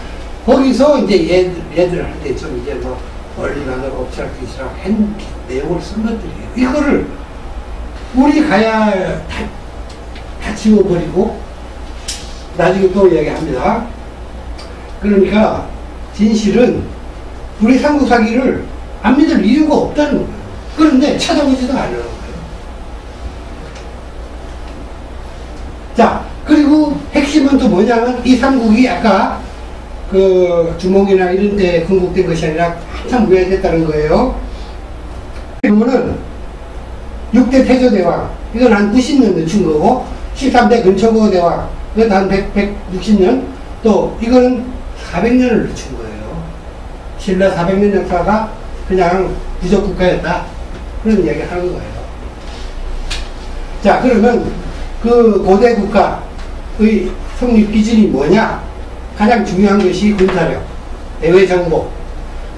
Speaker 1: 거기서 이제 얘들한테 좀 이제 뭐 원리만으로 옵저비스라고 한 내용을 쓴 것들이에요. 이거를 우리 가야 다 지워버리고 나중에 또 이야기합니다. 그러니까 진실은 우리 삼국사기를 안 믿을 이유가 없다는 거예요. 그런데 찾아보지도 않는 거예요. 자, 그리고 핵심은 또 뭐냐면 이 삼국이 아까 그 주몽이나 이런 데 건국된 것이 아니라 한참 후에 됐다는 거예요. 그러면은 6대 태조대왕, 이건 한 90년 늦춘 거고, 13대 근초고 대왕, 이건 한 160년, 또 이거는 400년을 늦춘 거예요. 신라 400년 역사가 그냥 부족국가였다. 그런 이야기 하는 거예요. 자, 그러면 그 고대 국가의 성립 기준이 뭐냐? 가장 중요한 것이 군사력, 대외 정보.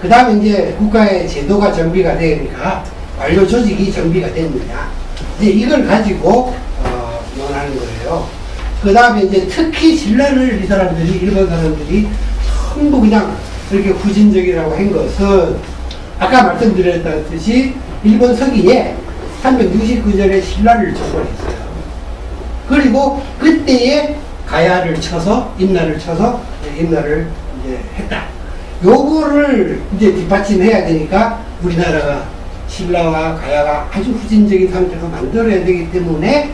Speaker 1: 그 다음에 이제 국가의 제도가 정비가 되니까 완료 조직이 정비가 됐느냐. 이제 이걸 가지고, 논하는 거예요. 그 다음에 이제 특히 신라를 이 사람들이, 일본 사람들이 전부 그냥 이렇게 후진적이라고 한 것은 아까 말씀드렸다듯이 일본 서기에 369년에 신라를 정벌했어요. 그리고 그때에 가야를 쳐서 임나를 이제 했다. 요거를 이제 뒷받침해야 되니까 우리나라가 신라와 가야가 아주 후진적인 상태로 만들어야 되기 때문에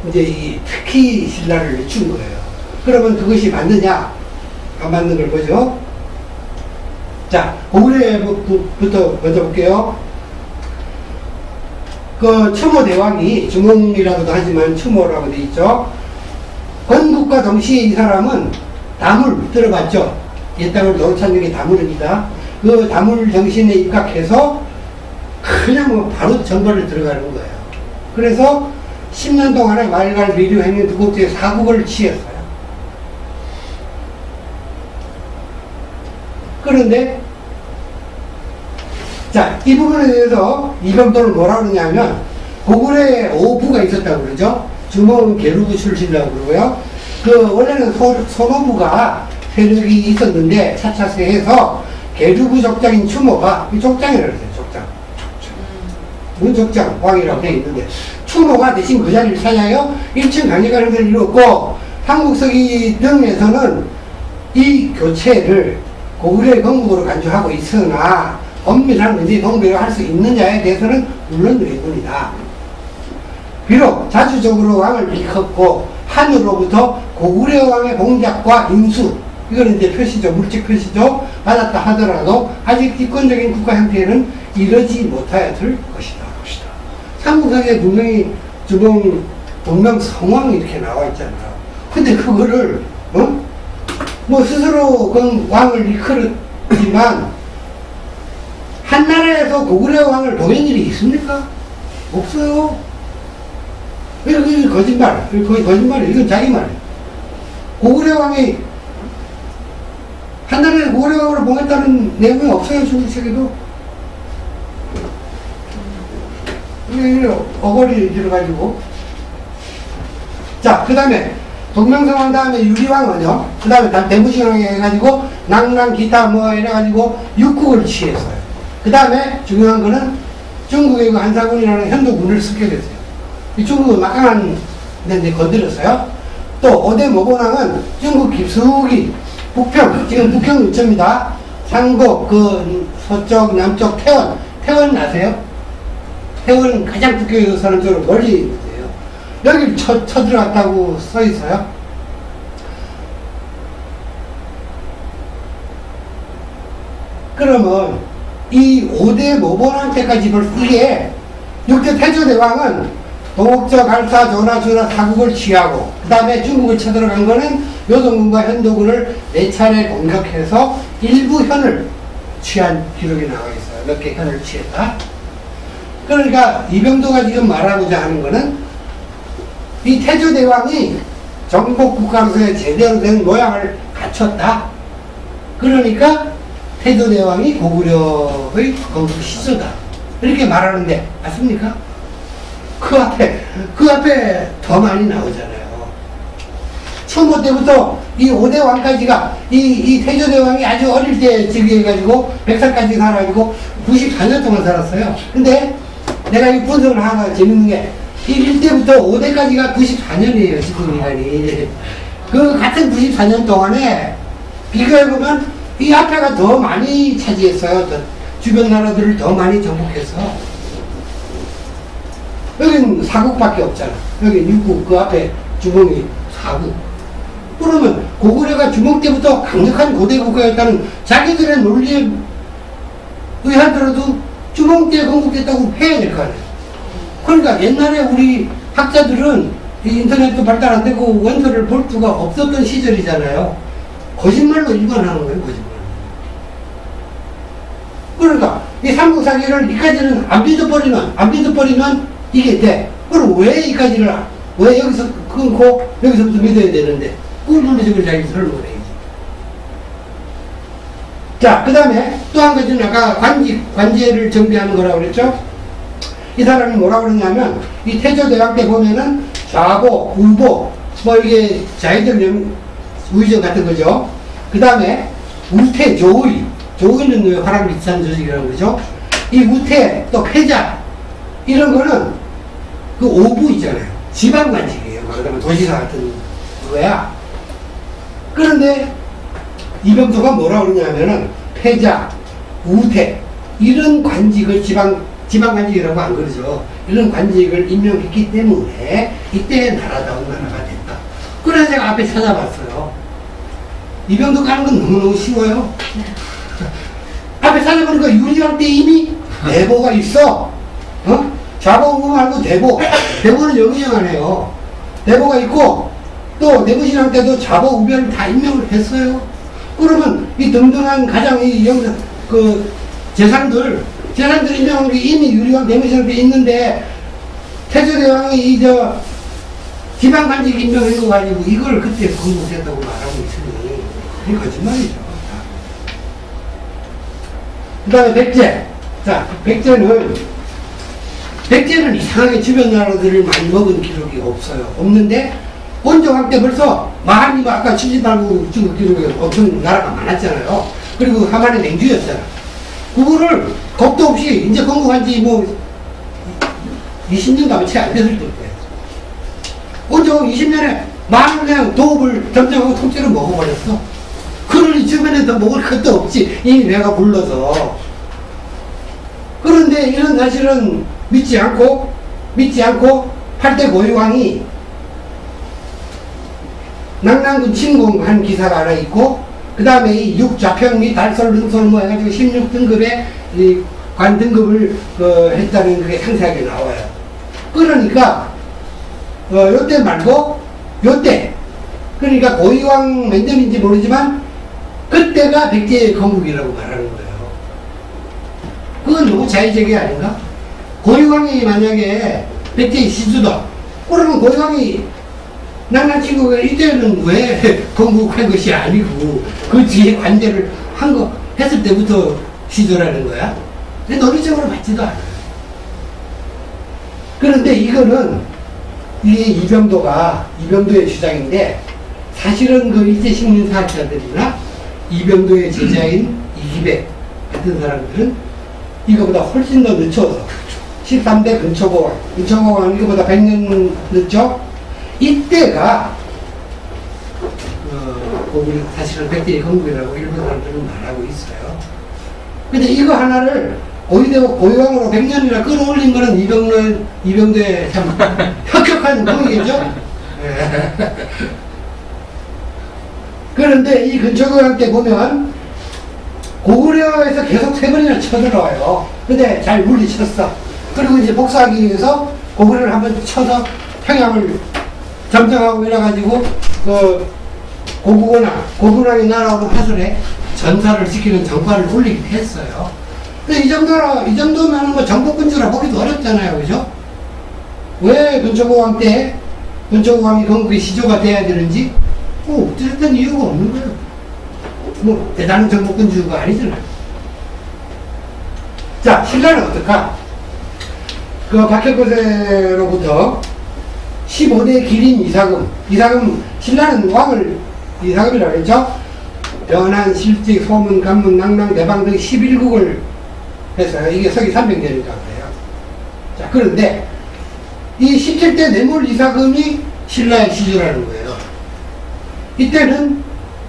Speaker 1: 이제 특히 신라를 늦춘 거예요. 그러면 그것이 맞느냐? 안 맞는 걸 보죠. 자, 고구려부터 먼저 볼게요. 그 첨호대왕이 주몽이라고도 하지만 첨호라고 돼 있죠. 건국과 동시에 이 사람은 다물 들어봤죠. 옛 땅을 노릇찾는 게 다물입니다. 그 다물 정신에 입각해서 그냥 뭐 바로 정벌을 들어가는 거예요. 그래서 10년 동안에 말갈 비류 행위 두 국제 사국을 취했어요. 그런데 자, 이 부분에 대해서 이병도는 뭐라고 그러냐면 고구려에 5부가 있었다고 그러죠. 주몽은 계루부 출신이라고 그러고요. 그 원래는 소노부가 세력이 있었는데 차차세해서 계루부 족장인 추모가 족장이라고 했어요. 족장 왕이라고 되어 있는데 추모가 대신 그 자리를 차지하여 1층 강력관행을 이루었고 삼국서기 등에서는 이 교체를 고구려의 건국으로 간주하고 있으나 엄밀한 문제 동배를 할 수 있느냐에 대해서는 물론 의문이다. 비록 자주적으로 왕을 일컫고 하늘로부터 고구려 왕의 공작과 인수, 이거는 이제 표시죠, 물질 표시죠, 받았다 하더라도 아직 집권적인 국가 형태에는 이르지 못하였을 것이다. 삼국사기에 분명히 주봉 동명 성왕 이렇게 나와 있잖아요. 근데 그거를 뭐 스스로 그 왕을 일컬었지만 한나라에서 고구려 왕을 보낸 일이 있습니까? 없어요. 이거 거짓말, 거의 거짓말이에요. 이건 자기 말이에요. 고구려 왕이 한나라에 고구려 왕으로 보냈다는 내용이 없어요. 중국책에도. 어거리 들어가지고. 자, 그 다음에 동명성왕 다음에 유리왕은요. 그 다음에 대무신왕이 해가지고 낭랑 기타 뭐 이래가지고 육국을 취했어요. 그 다음에 중요한 거는 중국의 그 한사군이라는 현도군을 습격했어요. 이 중국은 막강한 데인데 건드렸어요. 또 5대 모본왕은 중국 깊숙이 북평, 지금 북평 근처입니다. 상곡, 그 서쪽, 남쪽 태원. 태원 아세요? 태원은 가장 북경에서 사는 쪽으로 멀리 있어요. 여기 쳐들어갔다고 써 있어요. 그러면 이 5대 모본왕 때까지 볼 이게 6대 태조대왕은 동옥저, 갈사, 조나, 주나 사국을 취하고 그 다음에 중국을 쳐들어간 거는 요동군과 현도군을 4차례 공격해서 일부 현을 취한 기록이 나와 있어요. 몇 개 현을 취했다. 그러니까 이병도가 지금 말하고자 하는 거는 이 태조대왕이 정복국가로서의 제대로 된 모양을 갖췄다. 그러니까 태조대왕이 고구려의 건국 시초다. 이렇게 말하는데 맞습니까? 그 앞에 더 많이 나오잖아요. 충무 때부터 이 5대 왕까지가 이 태조대왕이 아주 어릴 때 즉위해가지고 100살까지 살아가지고 94년 동안 살았어요. 근데 내가 이 분석을 하나 재밌는 게 이 1대부터 5대까지가 94년이에요. 집권기간이. 그 같은 94년 동안에 비교해보면 이 앞에가 더 많이 차지했어요. 주변 나라들을 더 많이 정복했어. 여긴 4국밖에 없잖아. 여긴 6국, 그 앞에 주몽이 4국. 그러면 고구려가 주몽 때부터 강력한 고대 국가였다는 자기들의 논리에 의하더라도 주몽 때 건국됐다고 해야 될 거 아니에요. 그러니까 옛날에 우리 학자들은 이 인터넷도 발달 안 되고 원서를 볼 수가 없었던 시절이잖아요. 거짓말로 일관하는 거예요, 거짓말. 그러니까 이 삼국사기를 이까지는 안 믿어버리면 이게 돼. 그럼 왜 여기서 끊고 여기서부터 믿어야 되는데 그걸 논리적으로 자기 설명을 해야지. 자, 그 다음에 또 한 가지는 아까 관제를 정비하는 거라고 그랬죠? 이 사람이 뭐라고 그러냐면 이 태조대왕 때 보면은 좌보, 우보 뭐 이게 자의적 우의적 같은 거죠. 그 다음에 우태, 조의는 왜 화랑 비슷한 조직이라는 거죠. 이 우태 또 패자 이런 거는 그 오부 있잖아요. 지방관직이에요. 그러면 도지사 같은 거야. 그런데 이병도가 뭐라고 그러냐면은 패자, 우태 이런 관직을 지방관직이라고 안 그러죠. 이런 관직을 임명했기 때문에 이때 나라다운 나라가 됐다. 그래서 제가 앞에 찾아봤어요. 이병도 가는 건 너무너무 쉬워요. 앞에 찾아보니까 유리왕 때 이미 대보가 있어. 좌보우보 말고 대보는 영리형하네요. 대보가 있고 또 내부신앙 때도 좌보 우변을 다 임명을 했어요. 그러면 이 등등한 가장 재산들 임명한 게 이미 유리왕 내부신앙 때 있는데 태조대왕이 지방관직 임명한 거 가지고 이걸 그때 건국했다고 말하고 있으니 이게 거짓말이죠. 그 다음에 백제. 자, 백제는 이상하게 주변 나라들을 많이 먹은 기록이 없어요. 없는데 원조왕 때 벌써 마한이가 아까 78국 중국 기록에 엄청 나라가 많았잖아요. 그리고 하만의 맹주였잖아. 그거를 겁도 없이 이제 건국한 지 20년도 아마 채 안 됐을 때예요. 원조왕 20년에 마한을 그냥 도읍을 점령하고 통째로 먹어버렸어. 그러니 주변에 더 먹을 것도 없지. 이미 배가 불러서. 그런데 이런 사실은 믿지 않고 8대 고유왕이 낙랑군 침공한 기사가 하나 있고 그 다음에 이 6좌평 및 달설 능설 뭐 해가지고 16등급의 이 관 등급을 했다는 그게 상세하게 나와요. 그러니까 요때 말고 요때 그러니까 고유왕 몇 년인지 모르지만 그때가 백제의 건국이라고 말하는 거예요. 그건 너무 자의적이 아닌가? 고유왕이 만약에 백제의 시주다. 그러면 고유왕이 낙랑치고 이때는 왜 건국한 것이 아니고 그 뒤에 관대를 했을 때부터 시주라는 거야? 근데 논리적으로 맞지도 않아요. 그런데 이거는 이게 이병도의 주장인데 사실은 그 일제식민사학자들이나 이병도의 제자인 이기백 같은 사람들은 이거보다 훨씬 더 늦춰서 13대 근초고왕 이거보다 100년 늦죠? 이때가 사실은 백제의 건국이라고 일본 사람들은 말하고 있어요. 근데 이거 하나를 고유왕으로 100년이나 끌어올린 거는 이병도의 참 혁혁한 공이겠죠? 그런데 이 근초고왕 때 보면 고구려에서 계속 3번이나 쳐들어와요. 근데 잘 물리쳤어. 그리고 이제 복수하기 위해서 고구려를 한번 쳐서 평양을 점령하고 이래가지고 고구려의 날아오는 화술에 전사를 지키는 정파를 올리기도 했어요. 근데 이 정도면 뭐 정복군주라 보기도 어렵잖아요. 그죠? 왜 근초고왕이 건국의 시조가 돼야 되는지 어쨌든 이유가 없는 거예요. 뭐 대단한 정복군주가 아니잖아요. 자, 신라는 어떨까? 박혁거세로부터 15대 기린 이사금. 이사금, 신라는 왕을 이사금이라고 했죠. 변한, 실직, 소문, 간문, 낭랑, 대방 등 11국을 해서 이게 서기 300년이라고 해요. 자, 그런데 이 17대 뇌물 이사금이 신라의 시주라는 거예요. 이때는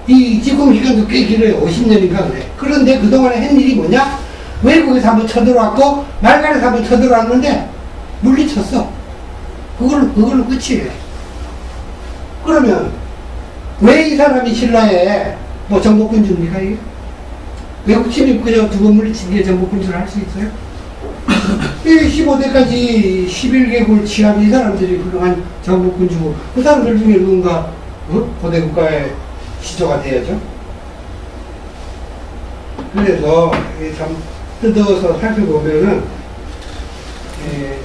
Speaker 1: 이 집권 기간도 꽤 길어요. 50년인가 그래. 그런데 그동안에 한 일이 뭐냐? 외국에서 한번 쳐들어왔고 말간에서 한번 쳐들어왔는데 물리쳤어. 그걸로 끝이에요. 그러면 왜 이 사람이 신라에 뭐 정복군주입니까 이게? 외국 침입 그냥 두 번 물리친 게 정복군주를 할 수 있어요? 15대까지 11개국을 취한 이 사람들이 훌륭한 정복군주고 그 사람들 중에 누군가 고대 국가의 시조가 돼야죠. 그래서 참 뜯어서 살펴보면은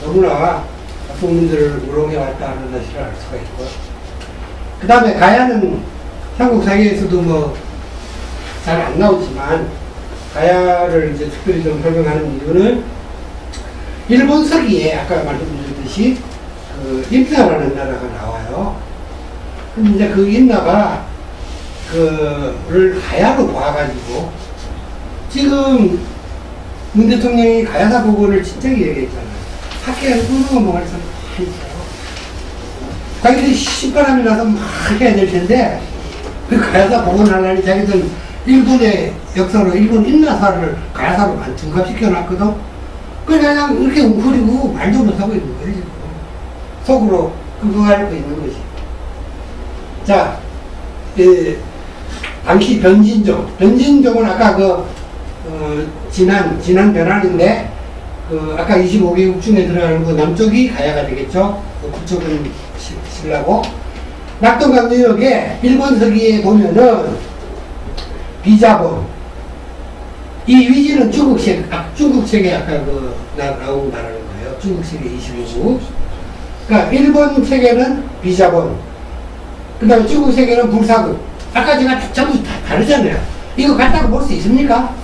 Speaker 1: 너무나 국민들을 우롱해왔다는 사실을 알 수가 있고, 그 다음에 가야는 삼국사기에서도 뭐 잘 안 나오지만 가야를 이제 특별히 좀 설명하는 이유는 일본 서기에 아까 말씀드렸듯이 그 임나라는 나라가 나와요. 근데 이제 그 임나가 그를 가야로 봐가지고 지금 문 대통령이 가야사 복원을 진작에 얘기했잖아요. 학계에서 훌륭한 뭐 할 사람 많이 있어요. 자기들이 신바람이 나서 막 해야 될 텐데 그 가야사 복원하려니 자기들 일본의 역사로 일본 임나사를 가야사로 둔갑시켜놨거든. 그냥 이렇게 웅크리고 말도 못하고 있는 거예요, 지금. 속으로 그거 앓고 있는 거지. 자, 당시 변진종은 아까 지난 변환인데, 아까 25개국 중에 들어가는 그 남쪽이 가야가 되겠죠? 북쪽은 신라고. 낙동강 유역에 일본 서기에 보면은, 비자본. 이 위지는 중국책에 아까 나온 나라는 거예요. 중국책에 25국. 그러니까 일본 책에는 비자본. 그 다음에 중국 책에는 불사국. 아까 제가 전부 다 다르잖아요. 이거 같다고 볼 수 있습니까?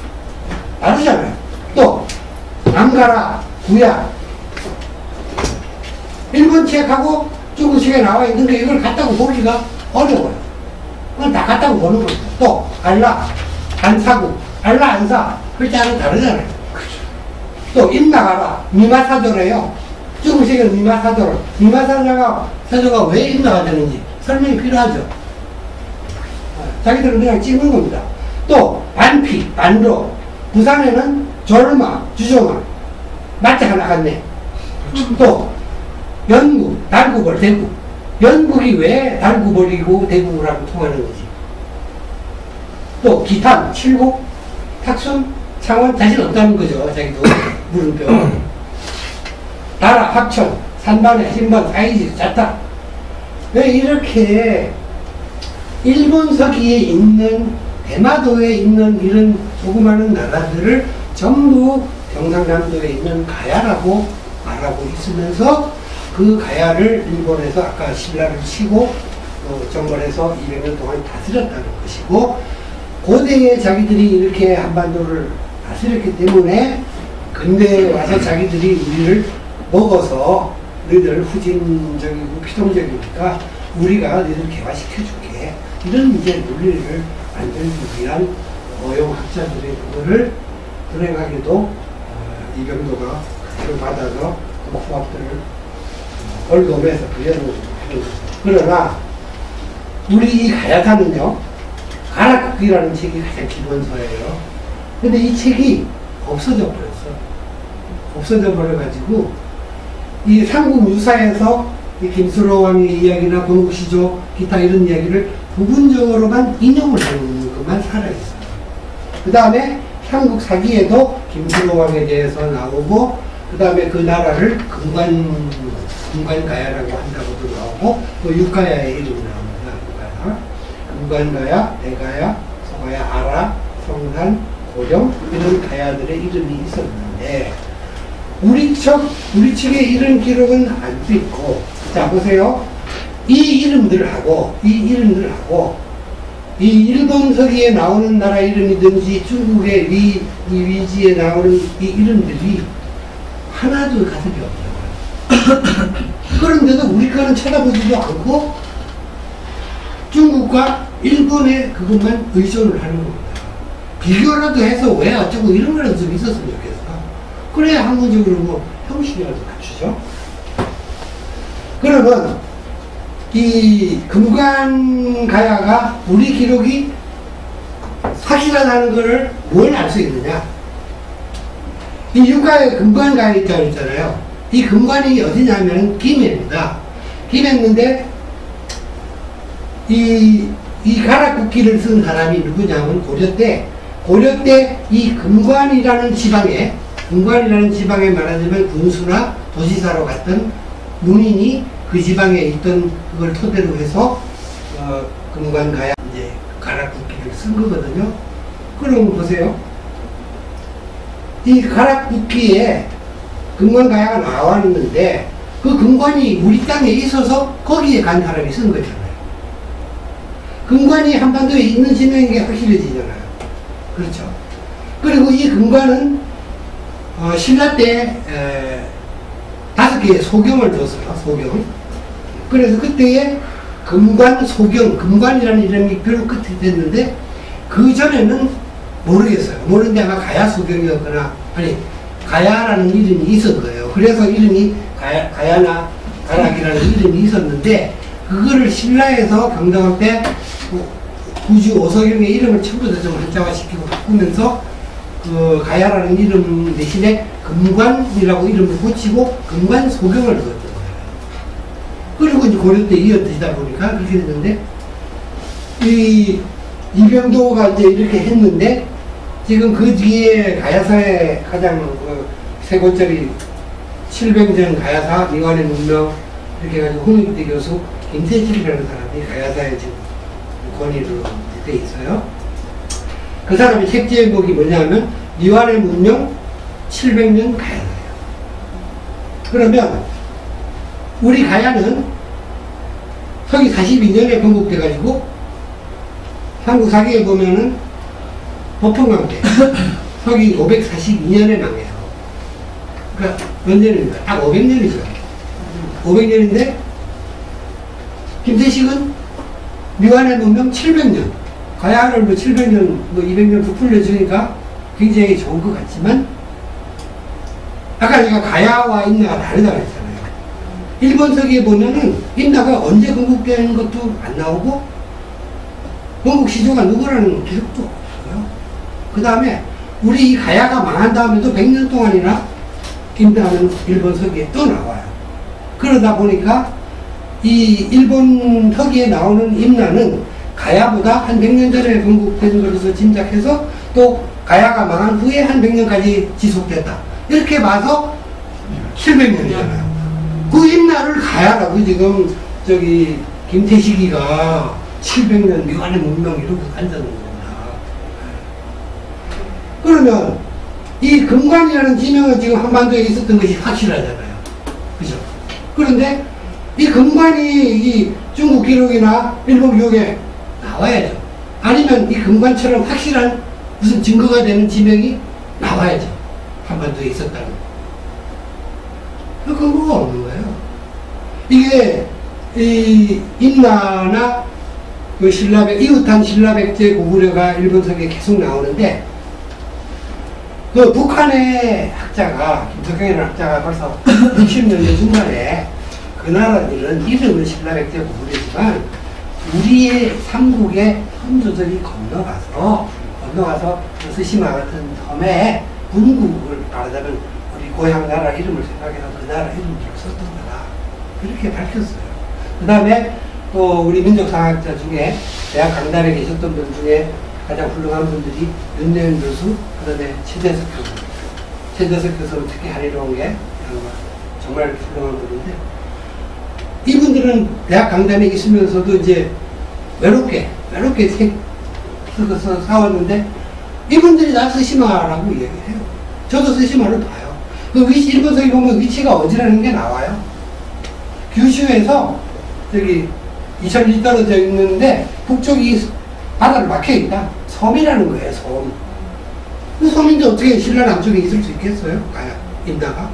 Speaker 1: 다르잖아요. 또, 앙가라, 구야. 일본 책하고 중국 책에 나와 있는 게 이걸 같다고 보기가 어려워요. 그건 다 같다고 보는 겁니다. 또, 알라, 안사국, 알라, 안사. 글자는 다르잖아요. 또, 임나가라, 미마사조래요. 중국 책에는 미마사조래. 미마사조가 왜 임나가 되는지 설명이 필요하죠. 자기들은 그냥 찍는 겁니다. 또, 반피, 반로. 부산에는 졸마, 주종아. 맞자 하나 같네. 또, 연국, 달구벌, 대구. 연국이 왜 달구벌이고 대구라고 통하는 거지. 또, 기탄, 칠곡, 탁순, 창원, 자신 없다는 거죠. 자기도 물음표. 다라, 합천, 산반에, 신반, 사이지, 자타. 왜 이렇게 일본 서기에 있는 대마도에 있는 이런 조그마한 나라들을 전부 경상남도에 있는 가야라고 말하고 있으면서 그 가야를 일본에서 아까 신라를 치고 정벌해서 200년 동안 다스렸다는 것이고, 고대에 자기들이 이렇게 한반도를 다스렸기 때문에 근대에 와서 자기들이 우리를 먹어서 너희들 후진적이고 피동적이니까 우리가 너희들 개화시켜줄게. 이런 이제 논리를 만들기 위한 어용학자들의 그거를 불행하게도 이병도가 그를 받아서 그 후학들을 얼검해서 부여를 하는 거죠. 그러나 우리 이 가야사는요, 가락국이라는 책이 가장 기본서예요. 근데 이 책이 없어져 버렸어. 없어져 버려가지고 이 삼국유사에서 이 김수로 왕의 이야기나 동국시조 기타 이런 이야기를 부분적으로만 인용을 하는 것만 살아있어요. 그 다음에 삼국사기에도 김수로 왕에 대해서 나오고, 그 다음에 그 나라를 금관가야라고 한다고도 나오고, 또 육가야의 이름이 나옵니다. 금관가야, 대가야, 소가야, 아라, 성산, 고령 이런 가야들의 이름이 있었는데 우리 측에 이런 기록은 안 돼 있고, 자 보세요. 이 이름들하고 이 일본 서기에 나오는 나라 이름이든지 중국의 이 위지에 나오는 이 이름들이 하나도 가슴이 없어요. 그런데도 우리 거는 쳐다보지도 않고 중국과 일본의 그것만 의존을 하는 겁니다. 비교라도 해서 왜 어쩌고 이런 거라도 좀 있었으면 좋겠어. 그래야 항문적으로 뭐 형식이라도 갖추죠. 그러면 이 금관가야가 우리 기록이 확실하다는 것을 뭘 알 수 있느냐? 이 육가에 금관가야 있다고 했잖아요. 이 금관이 어디냐면 김해입니다. 김해인데 이 가락국기를 쓴 사람이 누구냐면 고려 때 이 금관이라는 지방에 말하자면 군수나 도지사로 갔던 문인이 그 지방에 있던 그걸 토대로 해서 금관가야 이제 가락국기를 쓴 거거든요. 그럼 보세요. 이 가락국기에 금관가야가 나왔는데 그 금관이 우리 땅에 있어서 거기에 간 사람이 쓴 거잖아요. 금관이 한반도에 있는 지명인 게 확실해지잖아요. 그렇죠. 그리고 이 금관은 신라 때 5개의 소경을 줬어요. 소경. 그래서 그때에 금관, 소경, 금관이라는 이름이 별로 끝이 됐는데 그 전에는 모르겠어요. 모르는데 아마 가야 소경이었거나 아니 가야라는 이름이 있었 거예요. 그래서 이름이 가야나 가락이라는 이름이 있었는데 그거를 신라에서 경정할 때 구주 오서경의 이름을 전부 다 좀 한자화시키고 바꾸면서 그 가야라는 이름 대신에 금관이라고 이름을 붙이고 금관 소경을 넣었던 거예요. 그리고 이제 고려 때 이어지다 보니까 그렇게 됐는데 이 이병도가 이제 이렇게 했는데 지금 그 뒤에 가야사의 가장 세 권짜리 700년 가야사 미관의 문명 이렇게 해가지고 홍익대 교수 김태질이라는 사람이 가야사에 지금 권위로 돼 있어요. 그 사람의 책 제목이 뭐냐면 미완의 문명 700년 가야사예요. 그러면 우리 가야는 서기 42년에 건국돼가지고 한국 사기에 보면은 법흥왕 때 서기 542년에 망해요. 그러니까 몇 년입니까? 딱 500년이죠. 500년인데 김태식은 미완의 문명 700년, 가야를 뭐 700년, 뭐 200년 부풀려 주니까 굉장히 좋은 것 같지만, 아까 제가 가야와 임나가 다르다고 했잖아요. 일본 서기에 보면은 임나가 언제 건국된 것도 안 나오고, 건국 시조가 누구라는 기록도 없어요. 그 다음에 우리 이 가야가 망한 다음에도 100년 동안이나 임나는 일본 서기에 또 나와요. 그러다 보니까 이 일본 서기에 나오는 임나는 가야보다 한 100년 전에 건국된 것으로 짐작해서 또 가야가 망한 후에 한 100년까지 지속됐다. 이렇게 봐서 700년이잖아요. 그 임나를 가야라고 지금 저기 김태식이가 700년 미완의 문명 이렇게 앉아놓은 겁니다. 그러면 이 금관이라는 지명은 지금 한반도에 있었던 것이 확실하잖아요. 그죠? 그런데 이 금관이 이 중국 기록이나 일본 기록에 나와야죠. 아니면 이 금관처럼 확실한 무슨 증거가 되는 지명이 나와야죠. 한반도에 있었다는. 그 근거가 없는 거예요. 이게 이 임나나 그 신라백, 이웃한 신라백제 고구려가 일본 서기에 계속 나오는데 그 북한의 학자가 김석경이라는 학자가 벌써 60년대 중반에 그 나라들은 이름은 신라백제 고구려지만 우리의 삼국의 선조들이 건너가서 스시마 같은 섬에 군국을 말하자면 우리 고향 나라 이름을 생각해서 그 나라 이름을 썼던 거다. 그렇게 밝혔어요. 그 다음에 또 우리 민족사학자 중에 대학 강단에 계셨던 분 중에 가장 훌륭한 분들이 윤내은 교수, 그 다음에 최재석 교수. 최재석 교수는 특히 하리로운 게 정말 훌륭한 분인데 이분들은 대학 강단에 있으면서도 이제 외롭게 써서 싸웠는데 이분들이 다 스시마라고 얘기해요. 저도 스시마를 봐요. 그 위치, 일본 서기 보면 위치가 어디라는 게 나와요. 규슈에서 저기 2000리 떨어져 있는데 북쪽이 바다를 막혀 있다. 섬이라는 거예요, 섬. 그 섬인데 어떻게 신라 남쪽에 있을 수 있겠어요? 가야, 임나가.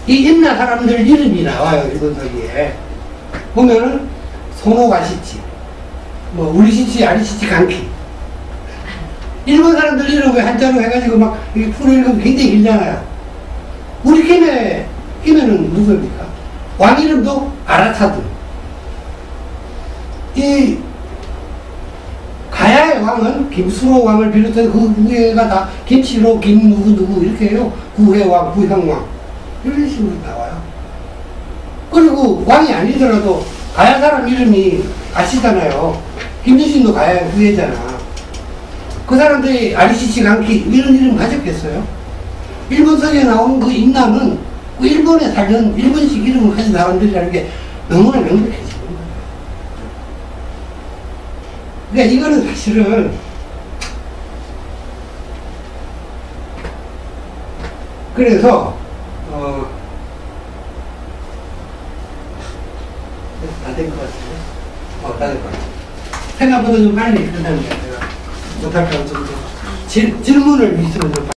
Speaker 1: 이 임나 사람들 이름이 나와요. 일본서기에 보면은 소노가시치, 뭐 우리시치, 아리시치, 강키. 일본 사람들 이름 왜 한자로 해가지고 막 이렇게 풀어 읽으면 굉장히 길잖아요. 우리 김해는 누구입니까? 왕 이름도 아라타드. 이 가야의 왕은 김수로 왕을 비롯해서 그 위에가 다 김치로, 김누구 이렇게 해요. 구해왕, 구형왕 이런 식으로 나와요. 그리고 왕이 아니더라도 가야 사람 이름이 아시잖아요. 김유신도 가야의 후예잖아. 그 사람들이 아리시치, 강키 이런 이름 가졌겠어요? 일본서기에 나온 그 임나는 그 일본에 살던 일본식 이름을 가진 사람들이라는 게 너무나 명백해지는 거예요. 그러니까 이거는 사실은 그래서 다 된 것 같아요. 다 된 것 같아요. 생각보다 좀 빨리 끝났는데 제가 못할 것 같은데 질문을 위주로 좀